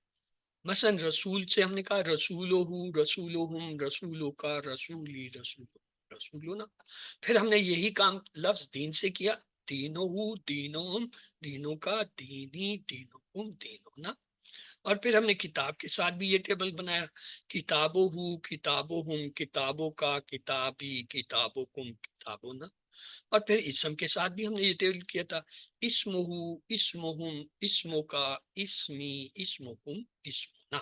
S1: مثلا رسول سے ہم نے کہا رسولو، رسولہم، رسولو کا، رسولی، رسولو، رسولنا. پھر ہم نے یہی کام لفظ دین سے کیا. دینو، دینوم، دینوں کا، دینی، دینکم، دینونا. اور پھر ہم نے کتاب کے ساتھ بھی یہ ٹیبل بنایا، کتابوں ہو کتابوں ہم، کتابوں کا، کتابی، کتابوں کم، کتابوں نا۔ اور پھر اسم کے ساتھ بھی ہم نے یہ ٹیبل کیا تھا، اسمہ، اسمہم، اسموں کا، اسمی، اسمکم، اسمنا۔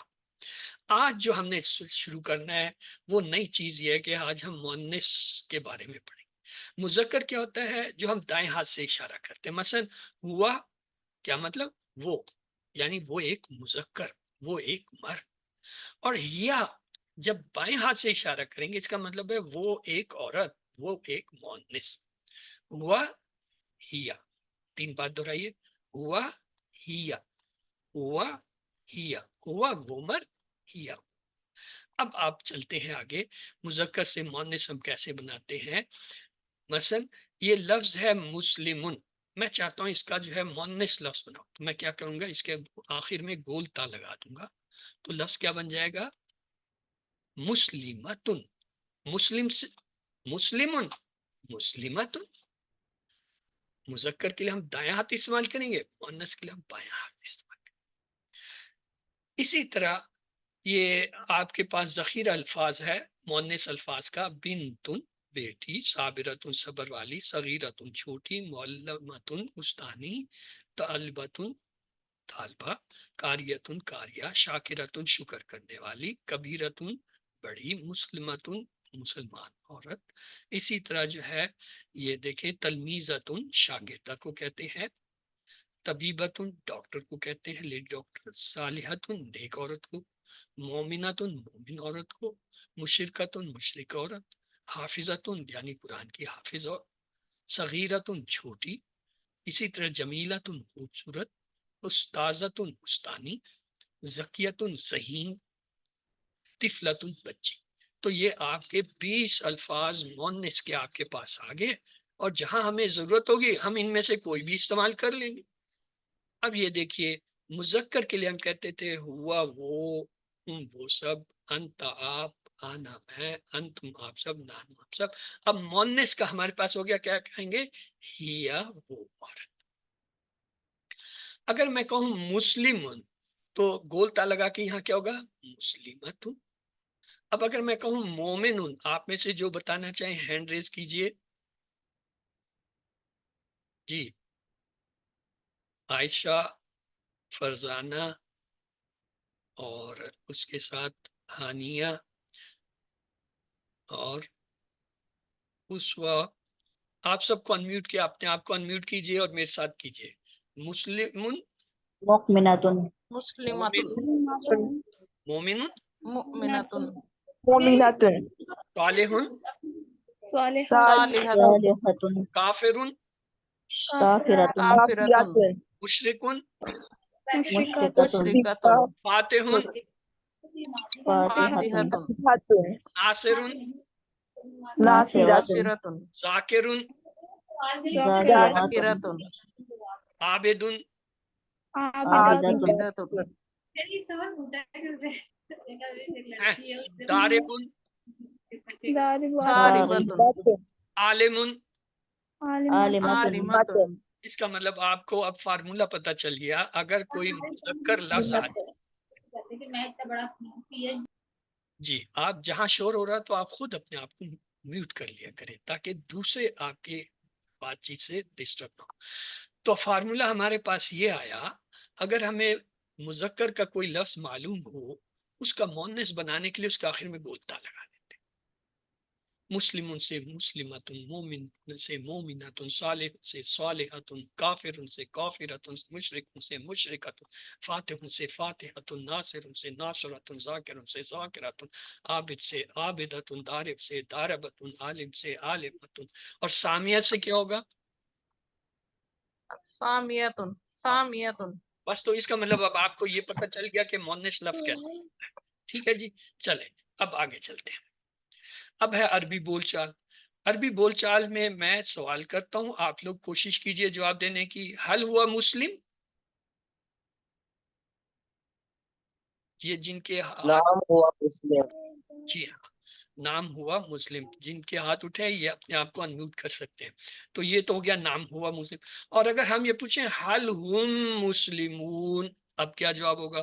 S1: آج جو ہم نے شروع کرنا ہے وہ نئی چیز یہ ہے کہ آج ہم مؤنث کے بارے میں پڑھیں گے۔ مذکر کیا ہوتا ہے؟ جو ہم دائیں ہاتھ سے اشارہ کرتے ہیں، مثلا ہوا، کیا مطلب؟ وہ، یعنی وہ ایک مذکر، وہ ایک مرد۔ اور یا جب بائیں ہاتھ سے اشارہ کریں گے اس کا مطلب ہے وہ ایک عورت، وہ ایک مؤنث۔ ہوا، ہیا، تین بات دہرائیے، ہوا، ہیا، ہوا، ہیا، ہوا وہ مرد، ہیا۔ اب آپ چلتے ہیں آگے، مذکر سے مؤنث ہم کیسے بناتے ہیں؟ مثلا یہ لفظ ہے مسلمن، میں چاہتا ہوں اس کا جو ہے مؤنث لفظ بناؤ، تو میں کیا کروں گا، اس کے آخر میں گول تا لگا دوں گا، تو لفظ کیا بن جائے گا؟ مسلمتن۔ مسلم سے مسلمن، مسلمتن۔ مذکر کے لیے ہم دائیں ہاتھ استعمال کریں گے، مؤنث کے لیے ہم بائیں ہاتھ استعمال کریں گے۔ اسی طرح یہ آپ کے پاس ذخیرہ الفاظ ہے مؤنث الفاظ کا، بنتن بیٹی، صابرتن صبر والی، صغیرتن چھوٹی، معلمتن استانی، طالبتن طالبہ، قاریتن قاریہ، شاکرتن شکر کرنے والی، کبیرتن بڑی، مسلمتن مسلمان عورت۔ اسی طرح جو ہے یہ دیکھیں، تلمیذتن شاگردہ کو کہتے ہیں، طبیبتن ڈاکٹر کو کہتے ہیں، لیڈی ڈاکٹر، صالحتن نیک عورت کو، مومنتن مومن عورت کو، مشرکتن مشرک عورت، حافظتن یعنی قرآن کی حافظ اور، صغیرتن چھوٹی، اسی طرح جمیلتن خوبصورت، استاذتن استانی، زکیتن ذہین، طفلتن بچی۔ تو یہ آپ کے 20 الفاظ مؤنث کے آپ کے پاس آگے، اور جہاں ہمیں ضرورت ہوگی ہم ان میں سے کوئی بھی استعمال کر لیں گے۔ اب یہ دیکھیے، مذکر کے لیے ہم کہتے تھے ہوا وہ، تم وہ سب، انت آپ، آنا میں، انتم آپ سب، نحن آپ سب۔ اب مؤنث کا ہمارے پاس ہو گیا، کیا کہیں گے؟ ہیا وہ عورت۔ اگر میں کہوں مسلم تو گول تا لگا کے یہاں کیا ہوگا؟ مسلمت۔ اب اگر میں کہوں مومن، آپ میں سے جو بتانا چاہیں ہینڈ ریز کیجئے۔ جی، عائشہ، فرزانہ، اور اس کے ساتھ ہانیہ، اور اسوا۔ آپ سب کو انمیوٹ کیا، اپنے آپ کو انمیوٹ کیجئے اور میرے ساتھ کیجئے۔ مسلمن،
S4: مؤمناتن،
S6: مسلمتن،
S1: مومن،
S6: مؤمنتن،
S3: مومناتن،
S1: صالح،
S8: صالحات،
S6: صالحتن،
S4: صالحتن،
S1: کافر،
S4: کافرتن،
S6: کافرتن،
S1: مشرک،
S8: مشرکات،
S6: مشرکتن،
S1: فاتح،
S4: فاتحتن،
S6: فاتحتن،
S1: ناصر،
S6: ناصرتن،
S1: ذاکر،
S4: ذاکراتن،
S6: ذاکرتن،
S1: عابد،
S8: عابدات،
S6: عابدتن،
S1: دارب،
S8: داربات،
S6: ضاربتن،
S1: عالم۔
S8: عالمات،
S6: عالمتن۔
S1: اس کا مطلب آپ کو اب فارمولہ پتہ چل گیا، اگر کوئی مذکر لفظ آ جی، آپ جہاں شور ہو رہا تو آپ خود اپنے آپ کو میوٹ کر لیا کریں تاکہ دوسرے آپ کے بات چیت سے ڈسٹرب نہ ہو۔ تو فارمولہ ہمارے پاس یہ آیا، اگر ہمیں مذکر کا کوئی لفظ معلوم ہو، اس کا مؤنث بنانے کے لیے اس کے آخر میں گولتا لگا دیتے، مسلم سے مسلمتن، مومن سے مومنتن، صالح سے صالحتن، کافر سے کافرتن، مشرک سے مشرکتن، فاتح سے فاتحتن، ناصر سے ناصرتن، ذاکر سے ذاکرتن، عابد سے عابدتن، دارب سے داربتن، عالم سے عالمتن۔ اور سامیہ سے کیا ہوگا؟
S6: سامیتن، سامیتن۔
S1: بس، تو اس کا مطلب اب آپ کو یہ پتہ چل گیا کہ مؤنث لفظ کیسے ہوتا ہے۔ ٹھیک ہے جی، چلیں اب آگے چلتے ہیں۔ اب ہے عربی بول چال۔ عربی بول چال میں میں سوال کرتا ہوں، آپ لوگ کوشش کیجئے جواب دینے کی۔ حل ہوا مسلم؟ یہ جن کے
S2: نام ہوا مسلم،
S1: جی ہاں، نام ہوا مسلم، جن کے ہاتھ اٹھے یہ اپنے آپ کو انمیوٹ کر سکتے ہیں۔ تو یہ تو ہو گیا نام ہوا مسلم۔ اور اگر ہم یہ پوچھیں حل ہم مسلمون، اب کیا جواب ہوگا؟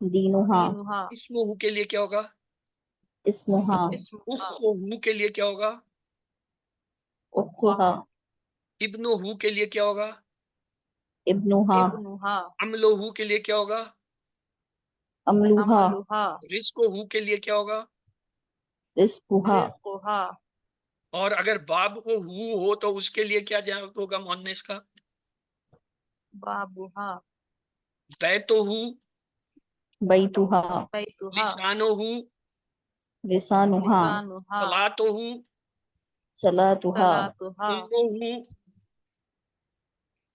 S4: دینها
S6: دینها
S1: اسمہ کے لیے کیا ہوگا؟
S4: اسمها
S6: اسمها
S1: اخہ کے لیے کیا ہوگا؟
S4: اخوها
S1: ابنہ کے لیے کیا ہوگا؟
S4: ابنها
S6: ابنها
S1: عملہ کے لیے کیا ہوگا؟
S4: املوها
S6: عملها
S1: رزقہ کے لیے کیا ہوگا؟
S4: رزقها
S6: رزقها
S1: اور اگر باب ہو تو اس کے لیے کیا جواب ہوگا مؤنث کا؟
S6: بابها
S1: بیتہ،
S4: بیتها
S6: بیتها
S1: لسانہ،
S4: لسانها
S6: لسانها
S1: صلاتہ،
S4: صلاتها
S6: صلاتها
S1: امہ،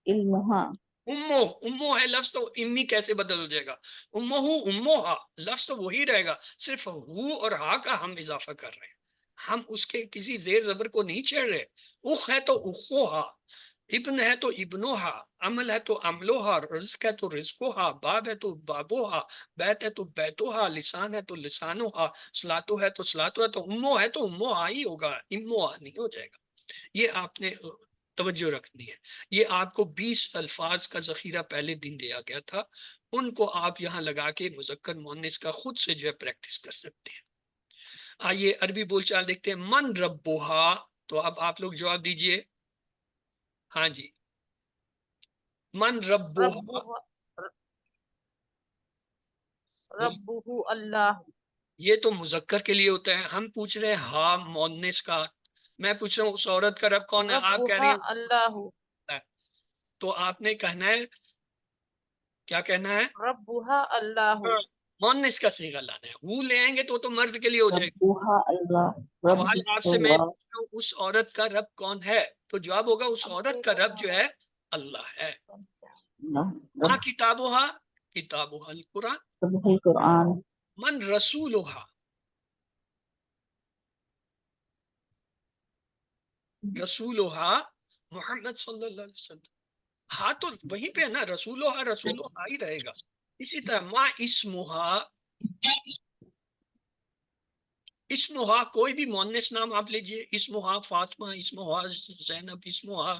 S4: علمها
S1: امو ہے لفظ تو امی کیسے بدل ہو جائے گا؟ اموہا لفظ تو وہی رہے گا، صرف ہو اور ہا کا ہم اضافہ کر رہے ہیں، ہم اس کے کسی زیر زبر کو نہیں چھیڑ رہے۔ اخ ہے تو اخوہا، ابن ہے تو ابنوہا، عمل ہے تو عملوہا، رزق ہے تو رزقوہا، باب ہے تو بابوہا، بیت ہے تو بیتوہا، لسان ہے تو لسانوہا، صلاتو ہے تو صلاتو ہے، تو اموہا ہی ہوگا، اموہا نہیں ہو جائے گا۔ یہ آپ نے توجہ رکھنی ہے۔ یہ آپ کو 20 الفاظ کا ذخیرہ پہلے دن دیا گیا تھا، ان کو آپ یہاں لگا کے مذکر مؤنث کا خود سے جو ہے پریکٹس کر سکتے ہیں۔ آئیے عربی بول چال دیکھتے ہیں۔ من ربوہا، تو اب آپ لوگ جواب دیجئے۔ ہاں جی، من ربوہا،
S6: ربها ربه اللہ
S1: یہ تو مذکر کے لیے ہوتا ہے، ہم پوچھ رہے ہیں ہاں مؤنث کا، میں پوچھ رہا ہوں اس عورت کا رب کون ہے، آپ کہہ رہے
S6: ربها
S1: ہیں
S6: اللہ
S1: تو آپ نے کہنا ہے، کیا کہنا ہے؟
S6: ربها اللہ
S1: ہاں، مؤنث کا صیغہ لانا ہے، وہ لے آئیں گے تو مرد کے لیے ہو جائے گا۔
S4: ربها اللہ
S1: سوال آپ سے میں
S4: رب
S1: پوچھ رہا ہوں، اس عورت کا رب کون ہے؟ تو جواب ہوگا اس عورت کا رب جو ہے اللہ ہے۔ ماں کتابوہا، کتابوہا القرآن۔
S4: رب القرآن
S1: من رسولوہا، رسولوہا محمد صلی اللہ علیہ وسلم۔ ہاں تو وہیں پہ ہے نا، رسولوہا ہی رہے گا۔ اسی طرح ماں اسموہا، اسمہا کوئی بھی مؤنث نام آپ لیجئے، اسمہا فاطمہ، اسمہا زینب، اسمہا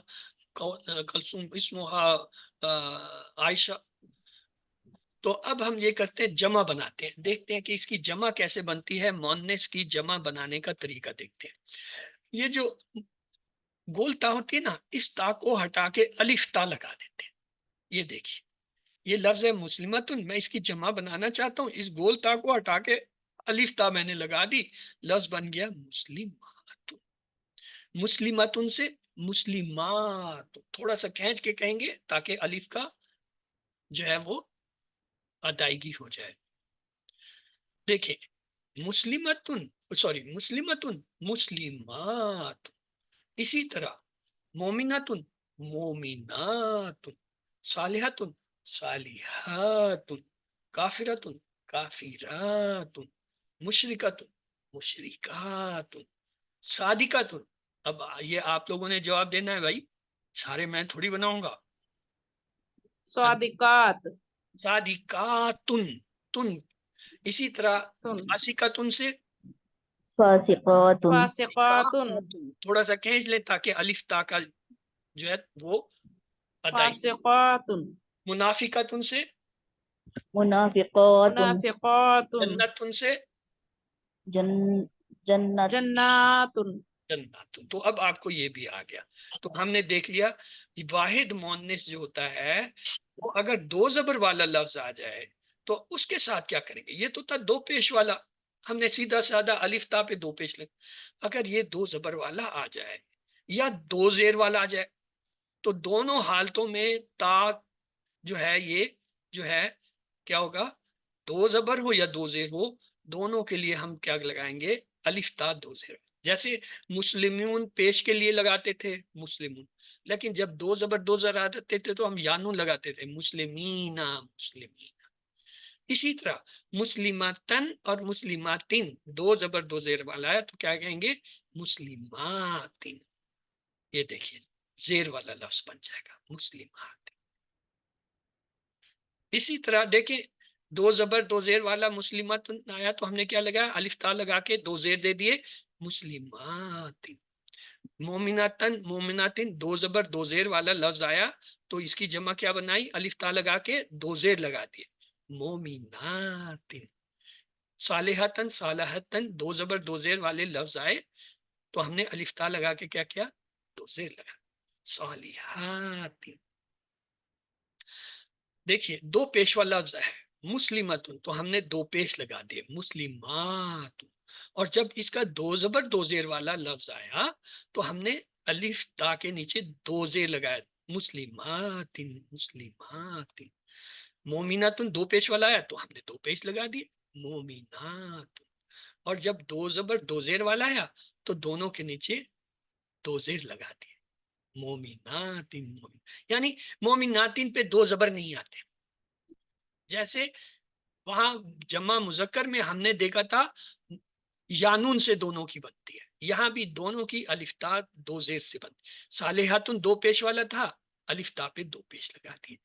S1: کلثوم، اسمہا عائشہ۔ تو اب ہم یہ کرتے ہیں جمع بناتے ہیں، دیکھتے ہیں کہ اس کی جمع کیسے بنتی ہے، مؤنث کی جمع بنانے کا طریقہ دیکھتے ہیں۔ یہ جو گول تا ہوتی ہے نا، اس تا کو ہٹا کے الف تا لگا دیتے ہیں۔ یہ دیکھیے، یہ لفظ ہے مسلمتن، میں اس کی جمع بنانا چاہتا ہوں، اس گول تا کو ہٹا کے الف تا میں نے لگا دی، لفظ بن گیا مسلمات۔ مسلمتن سے مسلمات، تھوڑا سا کھینچ کے کہیں گے تاکہ الف کا جو ہے وہ ادائیگی ہو جائے۔ دیکھیں، مسلمتن، سوری مسلمتن، مسلمات۔ اسی طرح مومنتن، مومنات، صالحتن، صالحات، کافرتن، کافرات، مشرکتن، مشرکات، صادقتن۔ اب یہ آپ لوگوں نے جواب دینا ہے بھائی، سارے میں تھوڑی بناؤں گا۔
S6: صادقات
S1: صادقاتن، تن، اسی طرح فاسقتن سے
S4: فاسقات
S6: فاسقات
S1: تھوڑا سا کھینچ لیں تاکہ الف تا کا جو ہے وہ ادائی۔
S6: فاسقات
S1: منافقتن سے،
S4: منافقات
S6: منافقات
S1: جنتن سے،
S4: جنت
S6: جنات
S1: جنت۔ تو اب آپ کو یہ بھی آ گیا۔ تو ہم نے دیکھ لیا کہ واحد مؤنث جو ہوتا ہے وہ اگر دو زبر والا لفظ آ جائے تو اس کے ساتھ کیا کریں گے؟ یہ تو تھا دو پیش والا، ہم نے سیدھا سادہ الف تا پہ دو پیش لگا۔ اگر یہ دو زبر والا آ جائے یا دو زیر والا آ جائے تو دونوں حالتوں میں تا جو ہے یہ جو ہے کیا ہوگا؟ دو زبر ہو یا دو زیر ہو، دونوں کے لیے ہم کیا لگائیں گے؟ الف تا دو زیر۔ جیسے مسلمون پیش کے لیے لگاتے تھے مسلمون، لیکن جب دو زبر دو زر آتے تھے تو ہم یانون لگاتے تھے مسلمین، مسلمین۔ اسی طرح مسلماتن اور مسلماتن دو زبر دو زیر والا ہے تو کیا کہیں گے؟ مسلماتن۔ یہ دیکھیے زیر والا لفظ بن جائے گا مسلمات۔ اسی طرح دیکھیں دو زبر دو زیر والا مسلمات آیا تو ہم نے کیا لگایا؟ الف تا لگا کے دو زیر دے دیے مسلمات۔ مومناتن، مومناتن دو زبر دو زیر والا لفظ آیا تو اس کی جمع کیا بنائی؟ الف تا لگا کے دو زیر لگا دیے مومنات. صالحتن صالحتن دو زبر دو زیر والے لفظ آئے تو ہم نے الف تا لگا کے کیا کیا؟ دو زیر لگا. صالحات. دیکھیے دو پیش والا لفظ ہے مسلمتن تو ہم نے دو پیش لگا دیے مسلمات. اور جب اس کا دو زبر دو زیر والا لفظ آیا تو ہم نے الف تا کے نیچے دو زیر لگایا مسلمات مسلمات. مومناتن دو پیش والا آیا تو ہم نے دو پیش لگا دیے مومنات. اور جب دو زبر دو زیر والا آیا تو دونوں کے نیچے دو زیر لگا دیے مومنات. یعنی مومناتن پہ دو زبر نہیں آتے. جیسے وہاں جمع مذکر میں ہم نے دیکھا تھا یانون سے دونوں کی بنتی ہے, یہاں بھی دونوں کی الف تا دو زیر سے بنتی. صالحاتن دو پیش والا تھا الف تا پہ دو پیش لگا دیے.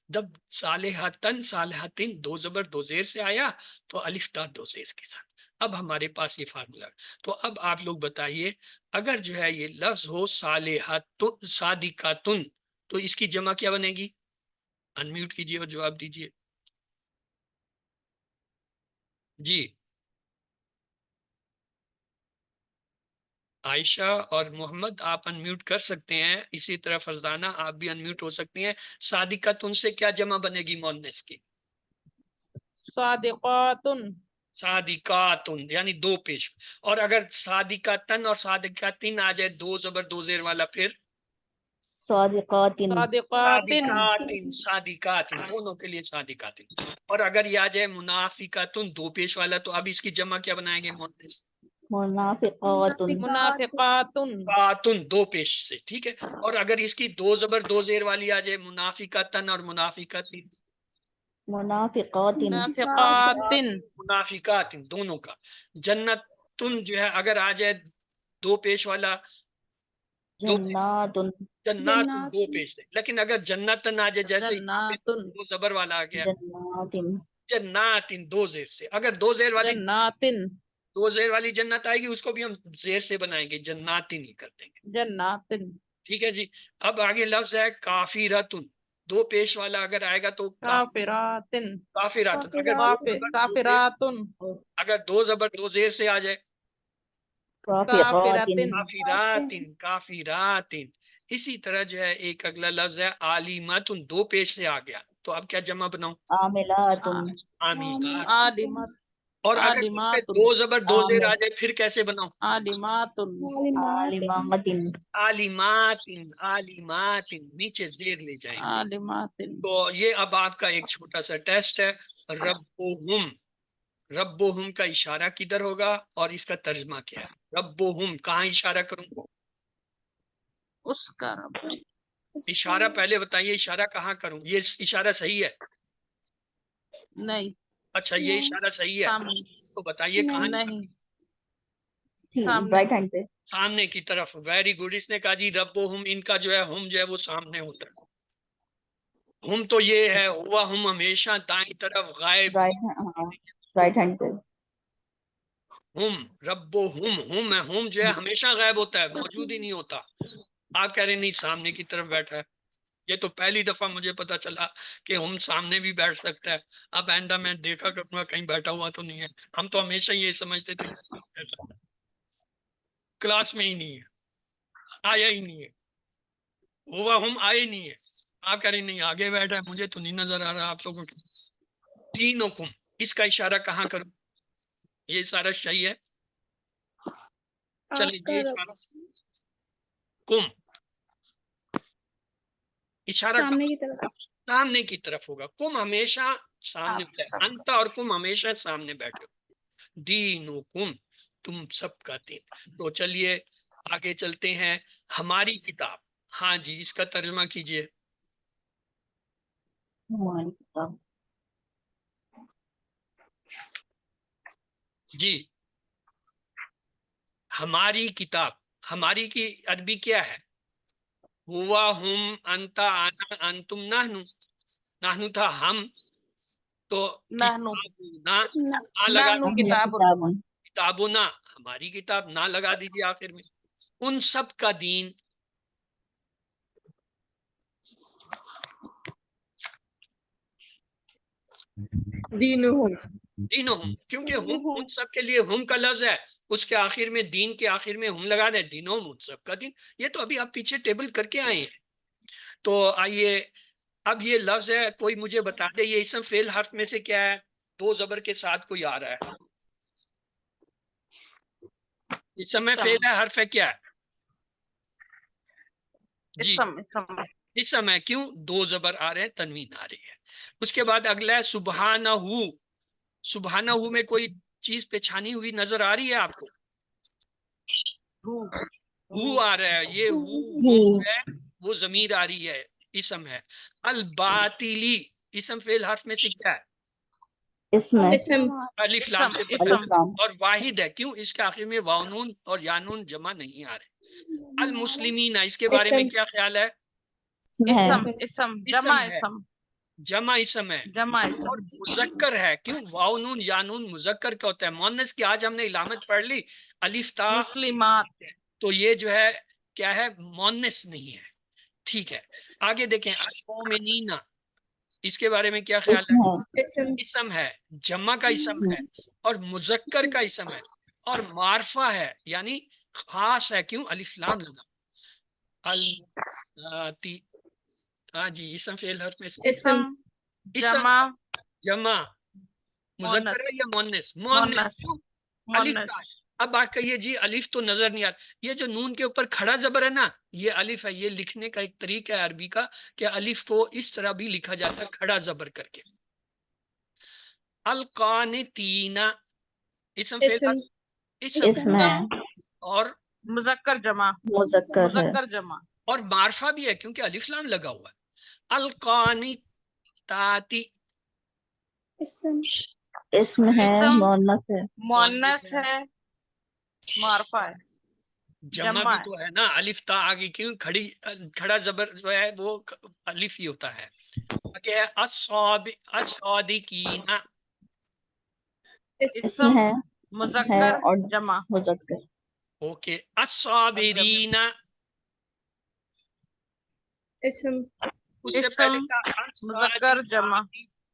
S1: جب صالحاتن صالحاتن دو زبر دو زیر سے آیا تو الف تا دو زیر کے ساتھ. اب ہمارے پاس یہ فارمولا. تو اب آپ لوگ بتائیے اگر جو ہے یہ لفظ ہو صالحاتن صادقاتن تو اس کی جمع کیا بنے گی؟ انمیوٹ کیجیے اور جواب دیجیے. جی عائشہ اور محمد آپ انمیوٹ کر سکتے ہیں, اسی طرح فرزانہ آپ بھی انمیوٹ ہو سکتی ہیں. صادقاتن سے کیا جمع بنے گی مؤنث کی؟
S6: صادقاتن.
S1: صادقاتن یعنی دو پیش. اور اگر صادقاتن اور صادقاتن آ جائے دو زبر دو زیر والا پھر
S4: صادقاتن.
S6: صادقاتن.
S1: صادقاتن صادقاتن دونوں کے لیے صادقاتن. اور اگر یہ آ جائے منافقاتن دو پیش والا تو اب اس کی جمع کیا بنائیں گے مؤنث؟
S4: منافقاتن.
S6: منافقاتن.
S1: قاتن دو پیش سے. ٹھیک ہے. اور اگر اس کی دو زبر دو زیر والی آ جائے منافقاتن اور منافقاتن
S4: منافقاتن.
S6: منافقاتن.
S1: منافقاتن دونوں کا. جنتن جو ہے اگر آ جائے دو پیش والا دو
S4: جناتن.
S1: جناتن دو پیش سے. لیکن اگر جنتن آ جائے جیسے یہاں پہ
S6: جناتن.
S1: دو زبر والا آ گیا
S4: جناتن.
S1: جناتن دو زیر سے. اگر دو زیر والی
S6: جناتن.
S1: دو زیر والی جنت آئے گی اس کو بھی ہم زیر سے بنائیں گے جناتن ہی کر دیں گے.
S6: جناتن.
S1: ٹھیک ہے جی. اب آگے لفظ ہے کافرتن دو پیش والا اگر آئے گا تو
S6: کافراتن.
S1: کافراتن. اگر دو زبر دو زیر
S6: کافراتن.
S1: اگر دو زبر دو زیر سے آ جائے
S4: کافراتن.
S1: کافراتن کافراتن. اسی طرح جو ہے ایک اگلا لفظ ہے عالماتن دو پیش سے آ گیا تو اب کیا جمع بناؤں؟
S4: عاملاتن.
S1: عاملات.
S6: عالمات.
S1: اور اگر اس پہ
S6: عالمات.
S1: دو زبر دو زیر آ جائے پھر کیسے بناؤں؟
S6: عالماتن.
S4: عالماتن.
S1: عالماتن عالماتن نیچے زیر لے جائیں گے.
S6: عالماتن.
S1: تو یہ اب آپ کا ایک چھوٹا سا ٹیسٹ ہے. ربہم ربہم کا اشارہ کدھر ہوگا اور اس کا ترجمہ کیا ہے؟ ربہم کہاں اشارہ کروں؟
S6: اس کا رب.
S1: اشارہ پہلے بتائیے اشارہ کہاں کروں؟ یہ اشارہ صحیح ہے؟
S6: نہیں.
S1: اچھا یہ اشارہ صحیح ہے
S6: سامنے.
S1: تو بتائیے کہاں؟
S6: نہیں.
S4: ٹھیک رائٹ ہینڈ پہ.
S1: سامنے کی طرف. Very good. اس نے کہا جی ربہم ان کا جو ہے ہم جو ہے وہ سامنے ہوتا ہے. ہم تو یہ ہے ہوا ہم ہمیشہ دائیں طرف غائب.
S4: رائٹ ہینڈ پہ.
S1: ہم ربہم ہم جو ہے ہمیشہ غائب ہوتا ہے موجود ہی نہیں ہوتا. آپ کہہ رہے ہیں نہیں سامنے کی طرف بیٹھا ہے. یہ تو پہلی دفعہ مجھے پتا چلا کہ ہم سامنے بھی بیٹھ سکتا ہے. اب آئندہ میں دیکھا کروں گا کہیں بیٹھا ہوا تو نہیں ہے. ہم تو ہمیشہ یہ سمجھتے تھے کلاس میں ہی نہیں ہے آیا ہی نہیں ہے ہوا ہم آئے نہیں ہے. آپ کہہ رہے نہیں آگے بیٹھا ہے مجھے تو نہیں نظر آ رہا آپ لوگوں کو. دینکم اس کا اشارہ کہاں کروں؟ یہ اشارہ صحیح ہے. چلیے یہ اشارہ کم اشارہ
S8: سامنے کی طرف.
S1: سامنے کی طرف ہوگا. کم ہمیشہ سامنے انت اور کم ہمیشہ سامنے بیٹھے ہو. دینکم تم سب کا دین. تو چلیے آگے چلتے ہیں. ہماری کتاب. ہاں جی اس کا ترجمہ کیجئے.
S4: ہماری کتاب.
S1: جی ہماری کتاب. ہماری کی عربی کیا ہے؟ ہوا ہم انتا انا انتم نحنو. نحنو تھا ہم تو
S6: نحنو.
S1: کتابنا نہ لگا
S6: نحنو
S1: دیجیے.
S6: کتاب.
S1: کتابنا ہماری کتاب نہ لگا دیجیے آخر میں. ان سب کا دین.
S6: دینہم
S1: دینہم، کیونکہ ہم ان سب کے لیے ہم کا لفظ ہے، اس کے آخر میں دین کے آخر میں ہم لگا دیں، دینہم ان سب کا دین. یہ تو ابھی آپ پیچھے ٹیبل کر کے آئے ہیں. تو آئیے اب یہ لفظ ہے، کوئی مجھے بتا دے یہ اسم فعل حرف میں سے کیا ہے؟ دو زبر کے ساتھ کوئی آ رہا ہے. اسم ہے، فعل ہے، حرف ہے، کیا ہے؟ جی اسم ہے. کیوں؟ دو زبر آ رہے ہیں، تنوین آ رہی ہے. اس کے بعد اگلا ہے سبحانہ. سبحانہ میں کوئی چیز پہ چھانی ہوئی نظر آ رہی ہے آپ کو؟ ہو آ رہا ہے، یہ ہو ہے، وہ ضمیر آ رہی ہے، اسم ہے. الباطلی اسم فعل حرف میں سے کیا ہے؟
S4: اسم ہے
S5: اسم
S1: الف لام سے بنا
S4: الف لام
S1: اور واحد ہے. کیوں؟ اس کے آخر میں واؤنون اور یانون جمع نہیں آ رہے. المسلمین اس کے بارے میں
S5: اسم
S1: کیا خیال ہے؟
S4: ہے
S6: اسم
S1: اسم ہے، جمع اسم ہے اور مذکر ہے. کیوں؟ واؤنون یانون مذکر کا ہوتا ہے. مؤنث کی آج ہم نے علامت پڑھ لی، الف تا،
S6: مسلمات
S1: تو یہ جو ہے کیا ہے؟ مؤنث نہیں ہے. ٹھیک ہے، آگے دیکھیں. المؤمنین اس کے بارے میں کیا خیال ہے؟
S4: اسم ہے
S5: اسم
S1: اسم ہے، جمع کا اسم ہے اور مذکر کا اسم ہے اور معرفہ ہے، یعنی خاص ہے. کیوں؟ الف لام لگا. ہاں جی، اسم فعل حرف میں سے
S5: اسم
S1: اسم جمع مذکر ہے یا مؤنث؟ مؤنث. کیوں؟ الف تا. اب بات کہیے جی الف تو نظر نہیں آتا، یہ جو نون کے اوپر کھڑا زبر ہے نا، یہ الف ہے. یہ لکھنے کا ایک طریقہ ہے عربی کا کہ الف کو اس طرح بھی لکھا جاتا ہے، کھڑا زبر کر کے. القانتین اسم فعل
S5: اسم
S4: اسم ہے
S1: اور
S6: مذکر جمع
S4: مذکر ہے
S1: اور معرفہ بھی ہے کیونکہ الف لام لگا ہوا ہے. القانتاتی
S8: اسم
S4: اسم ہے مؤنث ہے
S6: مؤنث ہے معرفہ ہے
S1: جمع بھی تو ہے نا، الف تا آگے. کیوں؟ کھڑا زبر جو ہے وہ الف ہی ہوتا ہے. آگے ہے الصادقین.
S4: اسم ہے
S6: مذکر
S4: اور
S6: جمع
S4: مذکر
S1: اوکے. الصابرین
S5: اسم
S1: اس سے
S6: اسم
S1: پہلے کا
S6: مذکر جمع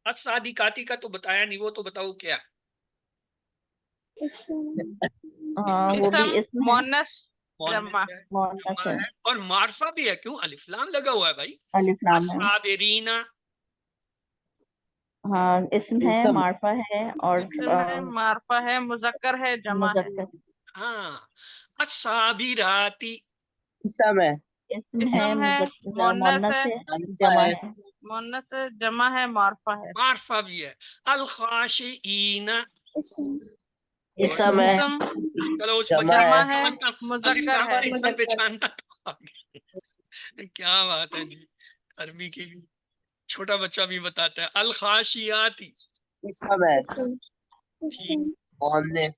S1: الصادقاتی کا تو بتایا نہیں، وہ تو بتاؤ کیا؟
S8: اسم
S4: ہاں وہ بھی اسم ہے
S6: مؤنث جمع
S4: مؤنث ہے
S1: اور معرفہ بھی ہے. کیوں؟ الف لام لگا ہوا ہے بھائی.
S4: الف لام ہے
S1: الصابرین
S4: ہاں اسم ہے معرفہ ہے اور
S6: اسم ہے معرفہ ہے مذکر ہے جمع ہے
S4: مذکر
S1: ہاں. الصابراتی
S2: اسم ہے
S6: اسم ہے
S4: مؤنث
S6: مؤنث ہے
S4: جمع ہے
S6: مؤنث ہے جمع ہے معرفہ ہے
S1: معرفہ بھی ہے. الخاشعین
S2: اسم ہے
S6: اسم
S1: چلو اس
S2: جمع
S1: بچے
S6: جمع
S2: ہے
S6: ہے
S1: الف
S6: مذکر
S1: لام
S6: ہے
S1: سے اسم پہچاننا تو آ گیا. کیا بات ہے جی، عربی کی بھی چھوٹا بچہ بھی بتاتا ہے. الخاشیاتی
S2: اسم ہے
S8: اسم
S2: مؤنث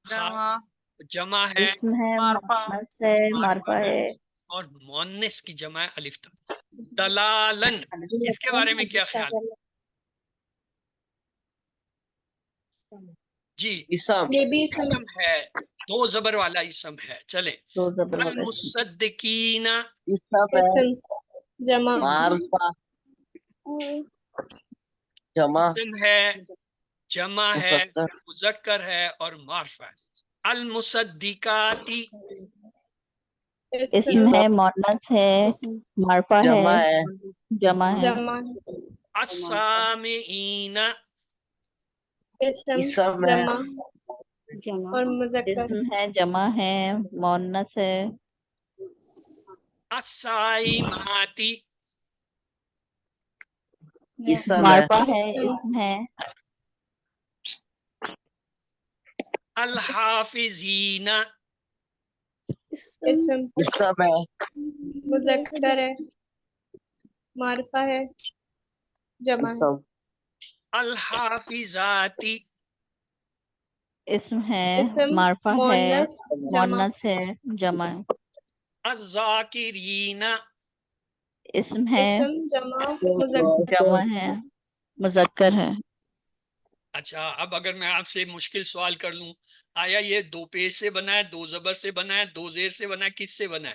S6: جمع
S1: جمع ہے
S4: اسم ہے
S6: معرفہ
S4: مؤنث ہے معرفہ ہے
S1: اور مؤنث کی جمع ہے الف تا. دلالن اس کے بارے میں کیا خیال ہے؟ جی
S2: اسم
S5: یہ بھی اسم
S1: اسم ہے، دو زبر والا اسم ہے. چلے.
S4: دو زبر والا اسم
S1: المصدقین
S2: اسم ہے
S5: اسم جمع
S2: معرفہ جمع
S1: اسم ہے، جمع ہے،
S2: مذکر
S1: مذکر ہے اور معرفہ ہے. المصدقاتی
S4: اسم ہے مؤنث ہے معرفہ ہے
S2: جمع ہے
S4: جمع ہے
S5: جمع
S1: السامعین
S5: اسم
S2: اسم ہے
S5: جمع اور مذکر
S4: اسم ہے جمع ہے مؤنث ہے
S1: الصائماتی
S2: اسم ہے
S4: معرفہ ہے اسم ہے
S1: الحافظین
S8: اسم
S5: اسم
S2: اسم ہے
S5: مذکر ہے معرفہ ہے جمع ہے
S2: اسم
S1: الحافظاتی
S4: اسم ہے
S5: اسم
S4: معرفہ ہے
S5: مؤنث جمع
S4: مؤنث ہے جمع ہے
S1: الذاکرین
S4: اسم ہے
S5: اسم جمع مذکر
S4: جمع ہے مذکر ہے
S1: اچھا اب اگر میں آپ سے مشکل سوال کر لوں، آیا یہ دو پیش سے بنا ہے، دو زبر سے بنا ہے، دو زیر سے بنا ہے، کس سے بنا ہے؟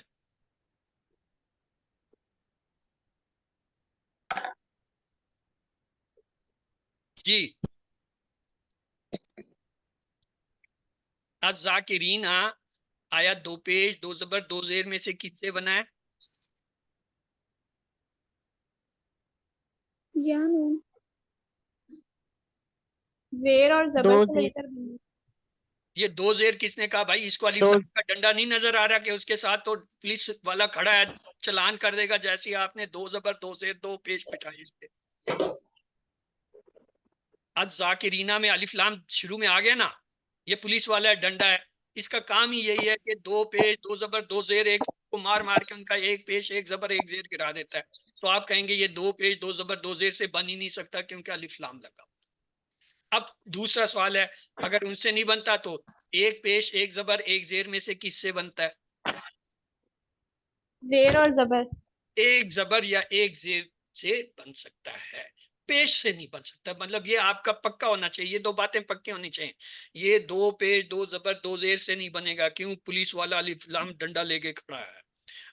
S1: جی الذاکرین آیا 2 پیش 2 زبر 2 زیر میں سے کس سے بنا ہے؟
S8: یا نون
S5: زیر اور زبر
S4: دو
S5: سے
S4: زیر
S5: مل کر بنی۔
S1: یہ 2 زیر کس نے کہا بھائی؟ اس کو الف لام کا ڈنڈا نہیں نظر آ رہا کہ اس کے ساتھ تو پولیس والا کھڑا ہے چلان کر دے گا جیسے آپ نے 2 زبر 2 زیر 2 پیش بٹھائے اس پہ. الذاکرینہ میں الف لام شروع میں آ گیا نا، یہ پولیس والا ہے، ڈنڈا ہے، اس کا کام ہی یہی ہے کہ 2 پیش 2 زبر 2 زیر ایک کو مار مار کے ان کا 1 پیش 1 زبر 1 زیر گرا دیتا ہے. تو آپ کہیں گے یہ 2 پیش 2 زبر 2 زیر سے بن ہی نہیں سکتا کیونکہ الف لام لگا. اب دوسرا سوال ہے، اگر ان سے نہیں بنتا تو 1 پیش 1 زبر 1 زیر میں سے کس سے بنتا ہے؟
S5: زیر اور زبر
S1: 1 زبر یا 1 زیر سے بن سکتا ہے، پیش سے نہیں بن سکتا. مطلب یہ آپ کا پکا ہونا چاہیے، یہ 2 باتیں پکی ہونی چاہیے. یہ 2 پیش 2 زبر 2 زیر سے نہیں بنے گا، کیوں؟ پولیس والا الف لام ڈنڈا لے کے کھڑا ہے.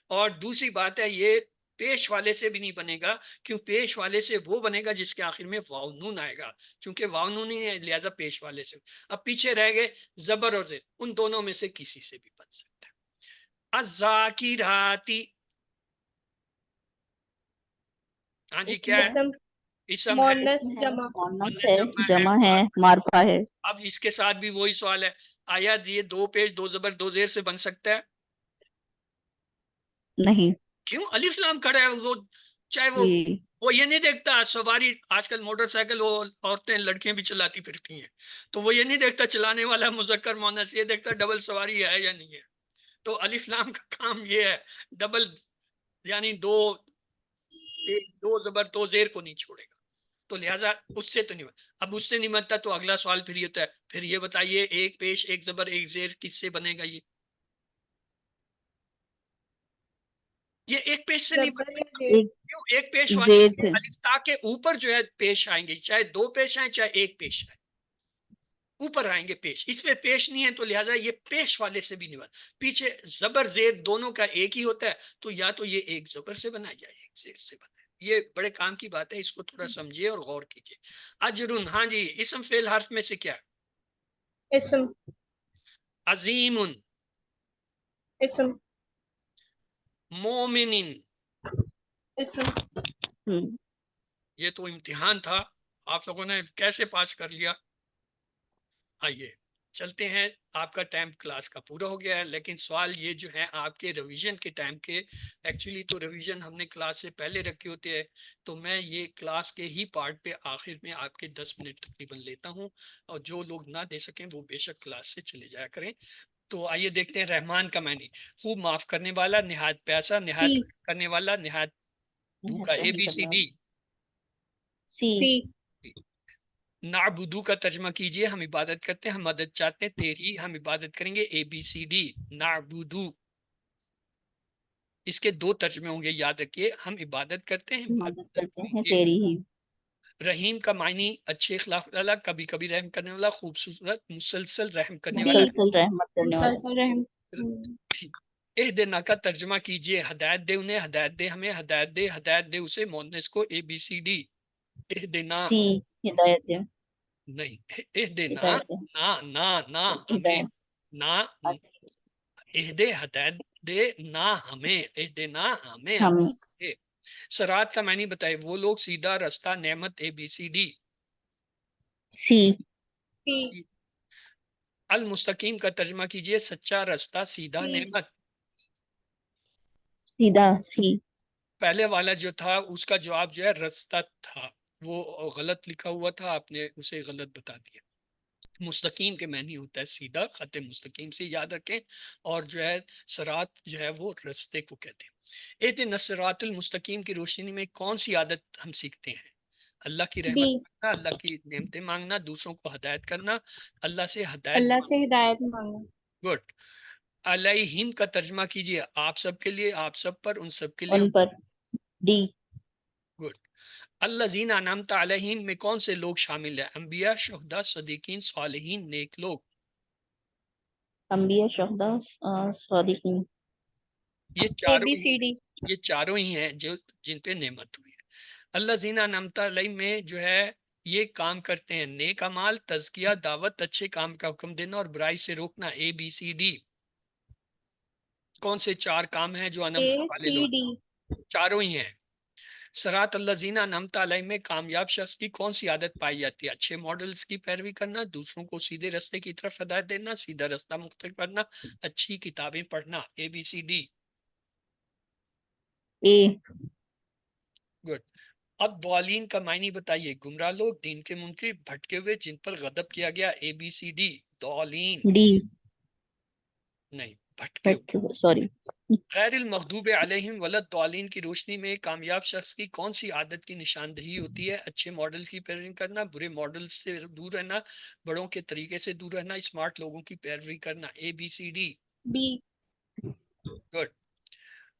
S1: اور دوسری بات ہے یہ پیش والے سے بھی نہیں بنے گا، کیوں؟ پیش والے سے وہ بنے گا جس کے آخر میں واو نون آئے گا، چونکہ واو نون ہی ہے لہذا پیش والے سے. اب پیچھے رہ گئے زبر اور زیر، ان دونوں میں سے کسی سے بھی بن سکتا ہے. الذاکراتی، ہاں جی کیا ہے؟
S5: اسم
S1: اسم ہے،
S5: مونس جمع
S4: مونس
S1: مؤنث
S4: ہے،
S1: جمع
S4: جمع ہے، معرفہ ہے.
S1: اب اس کے ساتھ بھی وہی سوال ہے، آیا یہ 2 پیش 2 زبر 2 زیر سے بن سکتا ہے؟
S4: نہیں.
S1: کیوں؟ الف لام کھڑا ہے، وہ چاہے
S4: جی
S1: وہ یہ نہیں دیکھتا سواری، آج کل موٹر سائیکل وہ عورتیں لڑکیاں بھی چلاتی پھرتی ہیں، تو وہ یہ نہیں دیکھتا چلانے والا مذکر مؤنث، یہ دیکھتا ڈبل سواری ہے یا نہیں ہے. تو الف لام کا کام یہ ہے، ڈبل یعنی 2 زبر 2 زیر کو نہیں چھوڑے گا. تو لہٰذا اس سے تو نہیں بنتا. اب اس سے نہیں بنتا تو اگلا سوال پھر یہ ہوتا ہے، پھر یہ بتائیے 1 پیش 1 زبر 1 زیر کس سے بنے گا؟ یہ 1 پیش سے نہیں بن
S5: زبر یا
S1: سکتا.
S5: زیر
S4: ایک
S1: کیوں؟ 1 پیش والے
S4: زیر سے.
S1: الف تا کے اوپر جو ہے پیش آئیں گے، چاہے 2 پیش آئیں چاہے 1 پیش آئے، اوپر آئیں گے پیش. اس میں پیش نہیں ہے تو لہٰذا یہ پیش والے سے بھی نہیں بنا. پیچھے زبر زیر دونوں کا ایک ہی ہوتا ہے، تو یا تو یہ 1 زبر سے بنا یا 1 زیر سے بنا. یہ بڑے کام کی بات ہے، اس کو تھوڑا سمجھیے اور غور کیجیے. اجرن، ہاں جی اسم فعل حرف میں سے کیا؟
S5: اسم
S1: عظیم،
S5: اسم
S1: مومن.
S5: اسم
S1: یہ تو امتحان تھا، آپ لوگوں نے کیسے پاس کر لیا. آئیے چلتے ہیں، آپ کا ٹائم کلاس کا پورا ہو گیا ہے، لیکن سوال یہ جو ہے آپ کے ریویژن کے ٹائم کے، ایکچولی تو ریویژن ہم نے کلاس سے پہلے رکھے ہوتے ہیں، تو میں یہ کلاس کے ہی پارٹ پہ آخر میں آپ کے 10 منٹ تقریباً لیتا ہوں، اور جو لوگ نہ دے سکیں وہ بے شک کلاس سے چلے جایا کریں. تو آئیے دیکھتے ہیں رحمان کا معنی. خوب معاف کرنے والا، نہایت پیاسا، نہایت کرنے والا، نہایت بھوکا. ABCD.
S4: سی.
S5: سی
S1: نعبدو کا ترجمہ کیجئے، ہم عبادت کرتے ہیں، ہم مدد چاہتے ہیں تیری، ہم عبادت کریں گے. ABCD نعبدو. اس کے 2 ترجمے ہوں گے، یاد رکھیے، ہم عبادت کرتے ہیں،
S4: مدد
S1: عبادت
S4: کرتے
S1: کریں
S4: ہیں
S1: گے.
S4: تیری ہی.
S1: رحیم کا معنی اچھے اخلاق والا، کبھی کبھی رحم کرنے والا، خوبصورت، مسلسل رحم کرنے والا.
S4: مسلسل رحمت کرنے والا.
S5: مسلسل رحم
S1: اہدنا کا ترجمہ کیجئے، ہدایت دے انہیں، ہدایت دے ہمیں، ہدایت دے اسے، مؤنث کو. ABCD اہدنا.
S4: سی. ہدایت دے.
S1: نہیں، اہدنا
S4: ہدایت دے.
S1: نہ ہمیں،
S4: ہدایت.
S1: نہ اہدے ہدایت دے نہ ہمیں، اہدنا ہمیں
S4: ہمیں.
S1: سرات کا معنی بتائے، وہ لوگ سیدھا رستہ، نعمت. ABCD
S4: سی.
S5: سی
S1: المستقیم کا ترجمہ کیجئے، سچا رستہ، سیدھا،
S5: سی
S1: نعمت.
S4: سیدھا. سی.
S1: پہلے والا جو تھا اس کا جواب جو ہے رستہ تھا، وہ غلط لکھا ہوا تھا، آپ نے اسے غلط بتا دیا. مستقیم کے معنی ہوتا ہے سیدھا، خط مستقیم سے یاد رکھیں، اور جو ہے سرات جو ہے وہ رستے کو کہتے ہیں. اہدنا الصراط المستقیم کی روشنی میں کون سی عادت ہم سیکھتے ہیں؟ اللہ کی رحمت
S5: ڈی
S1: مانگنا، اللہ کی نعمتیں مانگنا، دوسروں کو ہدایت کرنا، اللہ سے ہدایت.
S5: اللہ سے ہدایت مانگنا.
S1: گڈ. علیہم کا ترجمہ کیجئے، آپ سب کے لیے، آپ سب پر، ان سب کے لیے.
S4: ان پر. ڈی.
S1: گڈ. الذین انعمت علیہم میں کون سے لوگ شامل ہیں؟ انبیاء، شہداء، صدیقین، صالحین، نیک لوگ.
S4: انبیاء، شہداء، صادقین.
S1: یہ
S5: ABCD
S1: چاروں ہی ہیں جو جن پہ نعمت ہوئی ہے. الذین انعمت علیہم میں جو ہے یہ کام کرتے ہیں: نیک اعمال، تزکیہ، دعوت، اچھے کام کا حکم دینا اور برائی سے روکنا. ABCD کون سے 4 کام ہیں جو انعمت والے لوگ؟
S5: ACD
S1: چاروں ہی ہیں. صراط الذین انعمت علیہم میں کامیاب شخص کی کون سی عادت پائی جاتی ہے؟ اچھے ماڈلز کی پیروی کرنا، دوسروں کو سیدھے راستے کی طرف ہدایت دینا، سیدھا راستہ مختار کرنا، اچھی کتابیں پڑھنا. ABCD.
S4: A.
S1: گڈ. اب ضالین کا معنی بتائیے. گمراہ لوگ، دین کے منکر، بھٹکے ہوئے، جن پر غضب کیا گیا. ABCD. ضالین
S4: D.
S1: نہیں، بھٹکے ہوئے.
S4: Sorry.
S1: غیر المغضوب علیہم ولا الضالین کی روشنی میں ایک کامیاب شخص کی کون سی عادت کی نشاندہی ہوتی ہے؟ اچھے ماڈل کی پیروی کرنا، برے ماڈل سے دور رہنا، بڑوں کے طریقے سے دور رہنا، اسمارٹ لوگوں کی پیروی کرنا. ABCD.
S5: B
S1: good.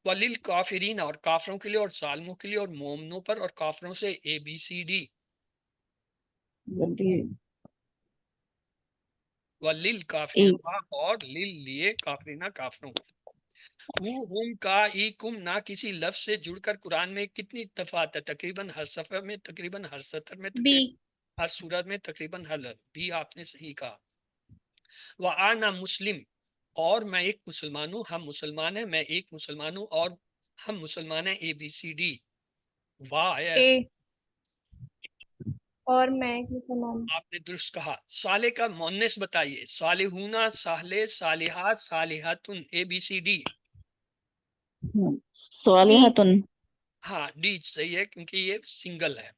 S1: ولیل کافرین اور کافروں کے لیے اور ظالموں کے لیے اور مومنوں پر اور کافروں سے. ABCD. ولیل کافرین اور لل لیے کافرینہ کافروں. ہم کا ای کم نہ کسی لفظ سے جڑ کر قرآن میں کتنی دفعہ آتا ہے؟ تقریباً ہر صفحہ میں، تقریباً ہر سطر میں،
S5: B
S1: تقریباً ہر سورت میں، تقریباً ہر لفظ. بھی آپ نے صحیح کہا. وَأَنَا مسلم اور میں ایک مسلمان ہوں. ہم مسلمان ہیں، میں ایک مسلمان ہوں اور ہم مسلمان ہیں. ABCD. واہ ہے.
S5: A اور میں ایک مسلمان ہوں.
S1: آپ نے درست کہا. صالح کا مؤنث بتائیے. صالحون، صالح، صالحات، صالحاتن. ABCD.
S4: صالحتن.
S1: ہاں، ڈی صحیح ہے کیونکہ یہ سنگل ہے.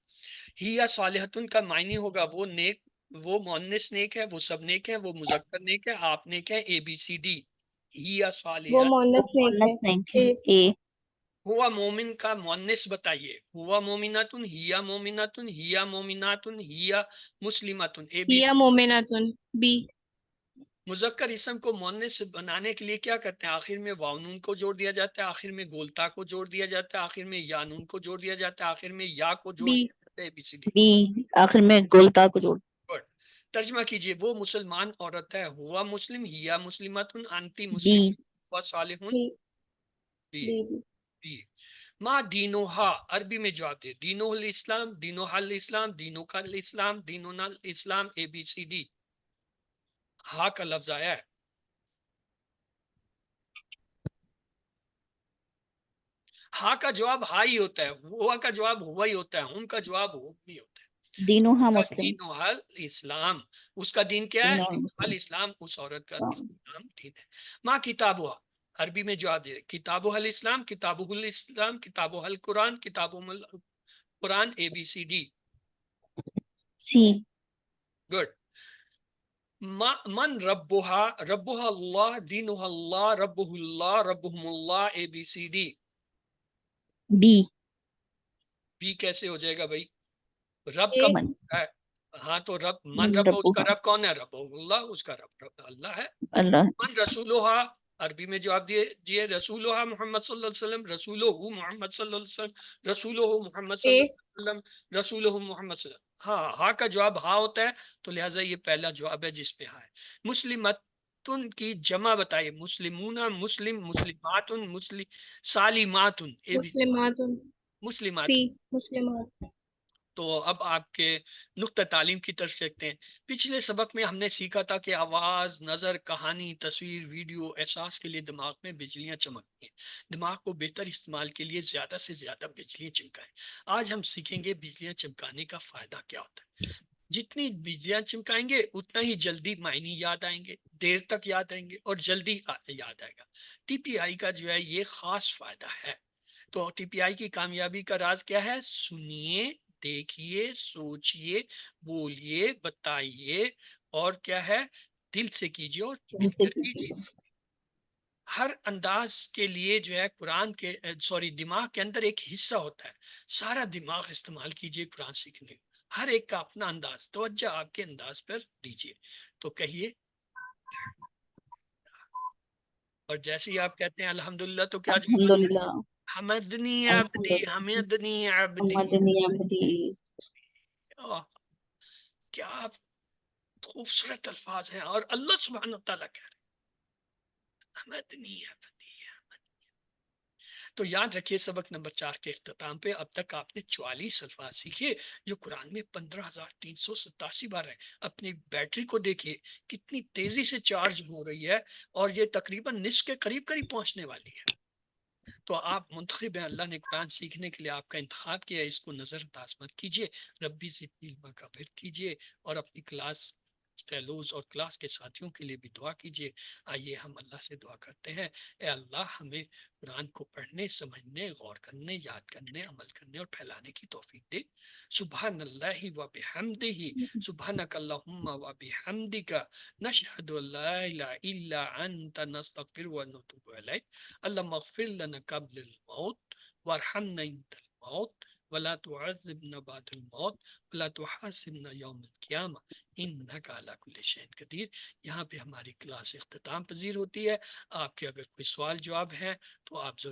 S1: ہی یا صالحتن کا معنی ہوگا وہ نیک، وہ مؤنث نیک ہے، وہ سب نیک ہیں، وہ مذکر نیک ہے، آپ نیک ہیں. ABCD. ہی یا
S5: وہ
S1: صالحہ.
S5: مونس نیک
S4: مونس
S5: ہے.
S4: نہیں ہے.
S5: A
S4: A.
S1: ہوا مومن کا مؤنث بتائیے. ہوا مومناتن، ہیا مومناتن، ہیا مومناتن، ہیا مسلماتن.
S5: ہیا
S1: ABCD.
S5: مومناتن. B
S1: مذکر اسم کو مؤنث بنانے کے لیے کیا کرتے ہیں؟ آخر میں واو نون کو جوڑ دیا جاتا ہے، آخر میں گولتا کو جوڑ دیا جاتا ہے، آخر میں یا نون کو جوڑ دیا جاتا ہے، آخر میں یا کو جوڑ
S5: B
S1: دیا جاتا ہے. ABCD.
S4: B. آخر میں گولتا کو جوڑ.
S1: گڈ. ترجمہ کیجئے. وہ مسلمان عورت ہے. ہوا مسلم، ہیا مسلمتن، انتی
S4: B.
S1: مسلم، ہوا صالحون.
S5: B
S1: B.
S5: B
S1: B. ما دینوہا عربی میں جواب دے. دینو الاسلام، دینوہا الاسلام، دینو کا الاسلام، دینونا الاسلام. ABCD. ہا کا لفظ آیا ہے. ہا کا جواب ہا ہی ہوتا ہے، ہوا کا جواب ہوا ہی ہوتا ہے، ہم کا جواب ہو بھی ہوتا ہے.
S4: دینوہا مسلم.
S1: دین الاسلام، اس کا دین کیا ہے؟
S4: دینوہا مسلم.
S1: الاسلام، اس عورت کا اسلام دین ہے. ماں کتابہ عربی میں جواب دے. کتابہ الاسلام، کتابہ الاسلام، کتابہ القرآن، کتابہ القرآن. ABCD.
S4: C.
S1: گڈ. من ربها ربها اللہ، دینها اللہ، ربہ اللہ، ربہم اللہ. ABCD.
S4: B.
S1: بھی کیسے ہو جائے گا بھائی؟ رب کا
S5: A
S4: من.
S1: ہے. ہاں تو رب، من رب، اس کا
S4: ربوہا
S1: رب کون ہے؟ رب اللہ، اس کا رب اللہ ہے.
S4: اللہ.
S1: من رسولہا عربی میں جواب دیجیے. رسولہا محمد صلی اللہ علیہ وسلم، رسولہ محمد صلی اللہ علیہ وسلم، رسولہ محمد صلی
S5: A
S1: اللہ علیہ وسلم، رسولہ محمد صلی اللہ علیہ وسلم. ہاں، ہاں کا جواب ہاں ہوتا ہے تو لہٰذا یہ پہلا جواب ہے جس پہ ہاں ہے. مسلمتن کی جمع بتائیے. مسلمون، مسلم، مسلماتن، سالماتن.
S5: مسلماتن.
S1: مسلمات.
S5: C مسلمات.
S1: تو اب آپ کے نقطہ تعلیم کی طرف دیکھتے ہیں. پچھلے سبق میں ہم نے سیکھا تھا کہ آواز، نظر، کہانی، تصویر، ویڈیو، احساس کے لیے دماغ میں بجلیاں چمکتی ہیں. دماغ کو بہتر استعمال کے لیے زیادہ سے زیادہ بجلیاں چمکائیں. آج ہم سیکھیں گے بجلیاں چمکانے کا فائدہ کیا ہوتا ہے. جتنی بجلیاں چمکائیں گے اتنا ہی جلدی معنی یاد آئیں گے، دیر تک یاد آئیں گے اور جلدی یاد آئے گا. TPI کا جو ہے یہ خاص فائدہ ہے. تو TPI کی کامیابی کا راز کیا ہے؟ سنیے، دیکھیے، سوچئے، بولیے، بتائیے اور کیا ہے؟ دل سے کیجیے اور مل کر کیجیے. ہر انداز کے لیے جو ہے قرآن کے دماغ کے اندر ایک حصہ ہوتا ہے. سارا دماغ استعمال کیجیے قرآن سیکھنے میں. ہر ایک کا اپنا انداز، توجہ آپ کے انداز پر دیجیے. تو کہیے. اور جیسے ہی آپ کہتے ہیں الحمدللہ تو کیا جواب آتا ہے؟
S4: الحمدللہ.
S1: حمدنی عبدی،
S4: الحمدللہ.
S1: حمدنی عبدی.
S4: محمدنی عبدی.
S1: آہ، کیا خوبصورت الفاظ ہیں. اور اللہ سبحانہ وتعالیٰ کہہ رہے ہیں حمدنی عبدی. تو یاد رکھیے سبق نمبر 4 کے اختتام پہ اب تک آپ نے 44 الفاظ سیکھے جو قرآن میں 15,387 بار ہے. اپنی بیٹری کو دیکھیے کتنی تیزی سے چارج ہو رہی ہے اور یہ تقریباً نصف کے قریب قریب پہنچنے والی ہے. تو آپ منتخب ہیں، اللہ نے قرآن سیکھنے کے لیے آپ کا انتخاب کیا ہے، اس کو نظر انداز مت کیجیے. ربی زدنی علما کا پھر کیجیے اور اپنی کلاس فیلوز اور کلاس کے ساتھیوں کے لیے بھی دعا کیجیے. آئیے ہم اللہ سے دعا کرتے ہیں، اے اللہ ہمیں قرآن کو پڑھنے، سمجھنے، غور کرنے، یاد کرنے، عمل کرنے اور پھیلانے کی توفیق دے. سبحان اللہ و بحمدہ، سبحانک اللہم و بحمدک، نشہد ان لا الہ الا انت، نستغفر و نتوب الیک. اللہم اغفر لنا قبل الموت وارحمنا عند الموت ولا تعذبنا بعد الموت ولا تحاسبنا یوم القیامہ انک علی کل شیء قدیر. یہاں پہ ہماری کلاس اختتام پذیر ہوتی ہے. آپ کے اگر کوئی سوال جواب ہے تو آپ ضرور